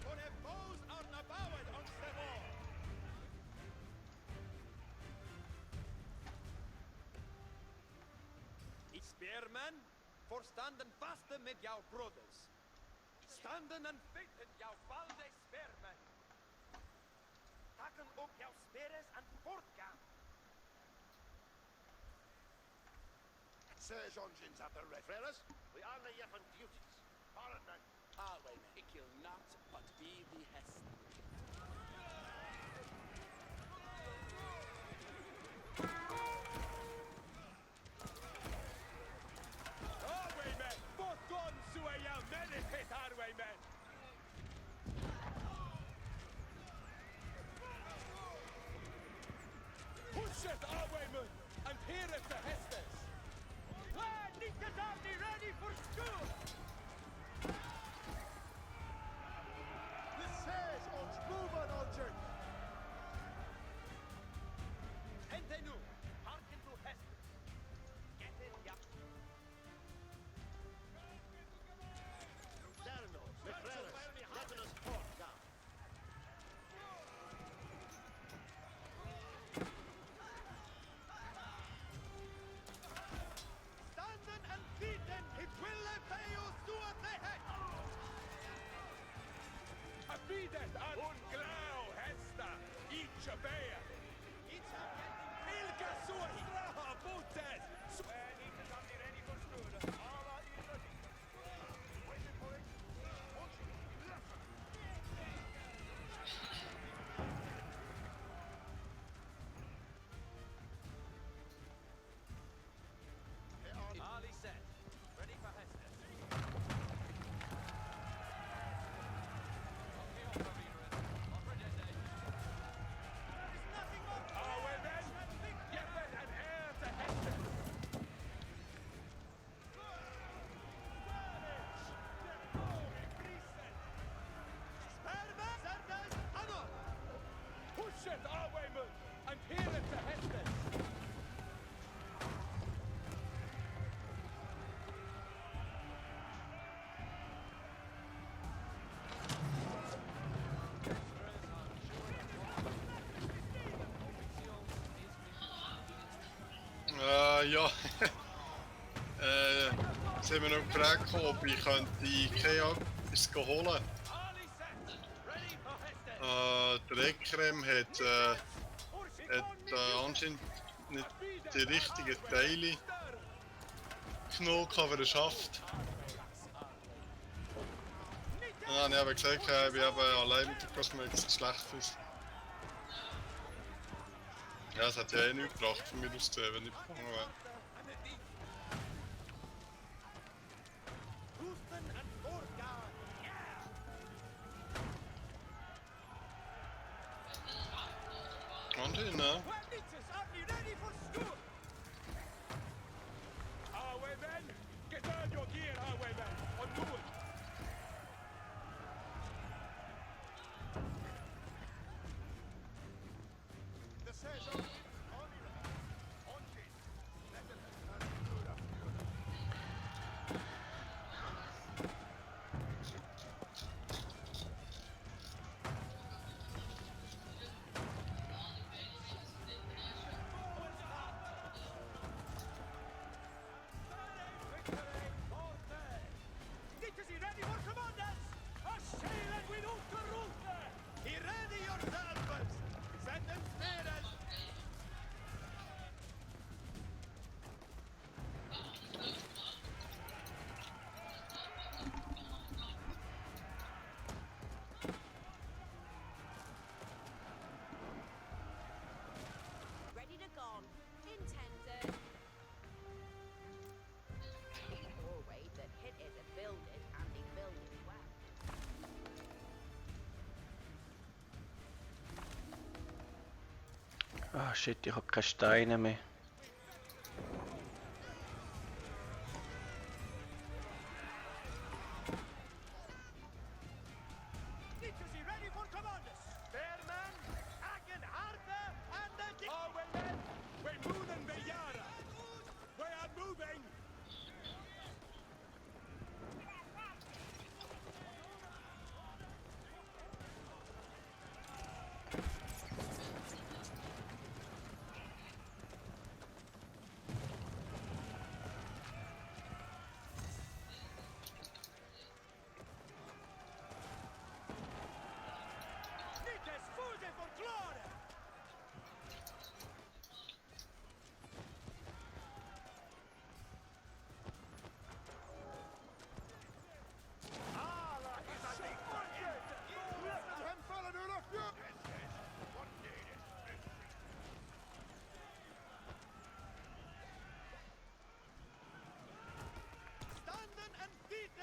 For the bows are nabawed on the wall. It's spearmen, for standen faste med jou brothers. Standen and fighten jou balde spearmen. Takken op jou speres and fortgaan. Siege engines at the ready. Fellas, we all lay up on duties. Forward, man. Highwaymen, it will not but be the Hesse. Highwaymen! Both guns to a young men and hit highwaymen! Push it, highwaymen! And here is the Hestes! Plan, Nikas Army ready for school! The siege on move on engine. Entenu, hearken to Hestes! Get in, yap! Theranos, McFreris, Lebanos Port, down. Standen and bieten, it will pay us to a head! Abidet an unglau Hesta, each a bear! Each a Ilga Suhi! Raha Butes! Where need to be ready for school? All are in ready. Waiting for it. Ali set. Ready for Hestes. Away then! Yepet and heir to Hestes! Push it, Arwayman, and hear it to Hestes! Ja. Ze hebben ook gevraagd ob ich könnte Ikea etwas holen. Ali set! Ready for Hestes! Der Ekrem hat anscheinend nicht die richtigen Teile genommen für den Schaft. Ja, ich habe gesagt, ich bin eben allein mit der Cosmetics schlecht ist. Ja, es hat ja eh nichts gebracht von mir aus gesehen, wenn ich gefangen wäre. Houston and Borgard! Anscheinend, ne? Witnesses, are you ready for school? Highwaymen, get on your gear, highwaymen, on board! The siege engines only ready. Engines. Let them Is he ready for commanders? Assailen without the route! He ready yourselves! Send them spears! Ready to gone. Intended. Doorway that hit it and build it and be building well. Ah shit, ich habe keine Steine mehr. Is he ready for commanders? Fairman, Agen Harpe, and the Highwaymen, we're moving Beyara! We are moving!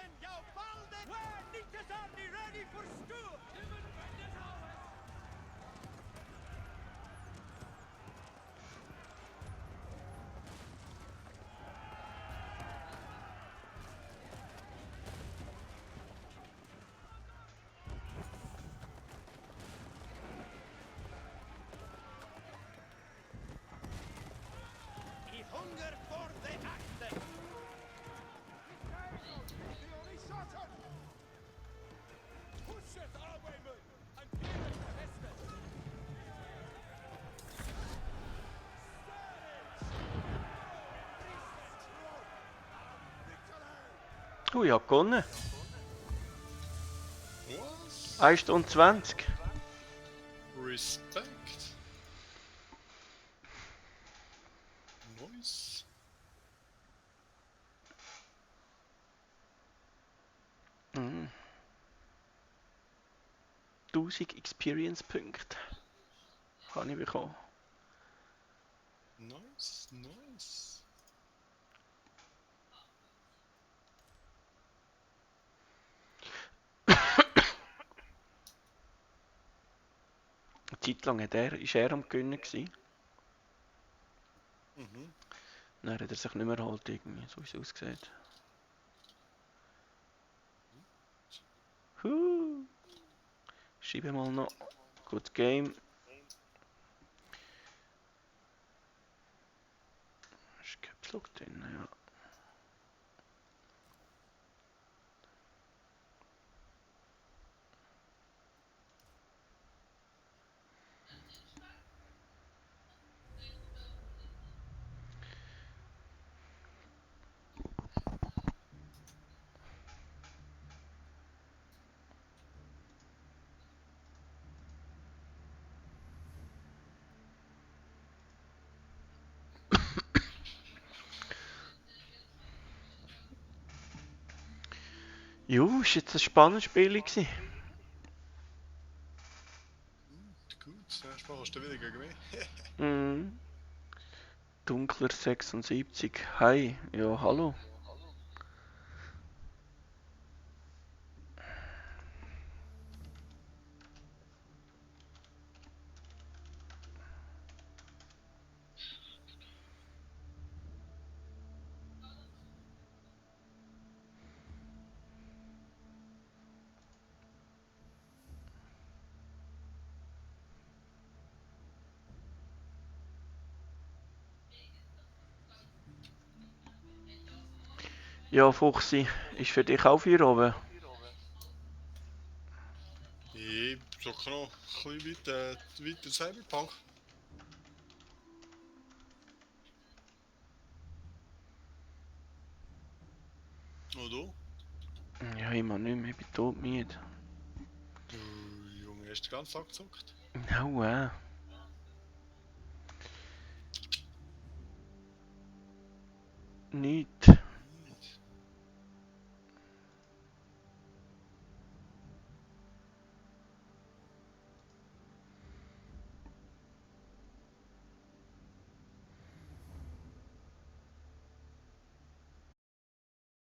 Captain, you found it! Where Nita's army ready for school! I hunger for the action! Push it, Highwayman, and give it to Heston. Ich habe gewonnen. Was? 1 Stunde 20. Respekt. Nice. Mhm. 1000 Experience-Punkte habe ich bekommen. Nice, nice. Eine Zeit lang ist er am Gewinnen gewesen. Mhm. Dann hat er sich nicht mehr geholt, irgendwie, so wie es aussieht. Schreibe mal noch. Good game. Ist Caps Lock drin, ja. Jo, ist jetzt ein spannendes Spiel gewesen. Gut, das nächste Mal hast du wieder gegen mich. Mhm. Dunkler 76. Hi, ja, hallo. Ja, Fuchsi, ist für dich auch für oben? Ich zocke noch ein bisschen weiter Cyberpunk. Und du? Ja, immer nicht mehr, ich bin todmüde. Junge, hast du den ganzen Tag gezockt? No, Nicht.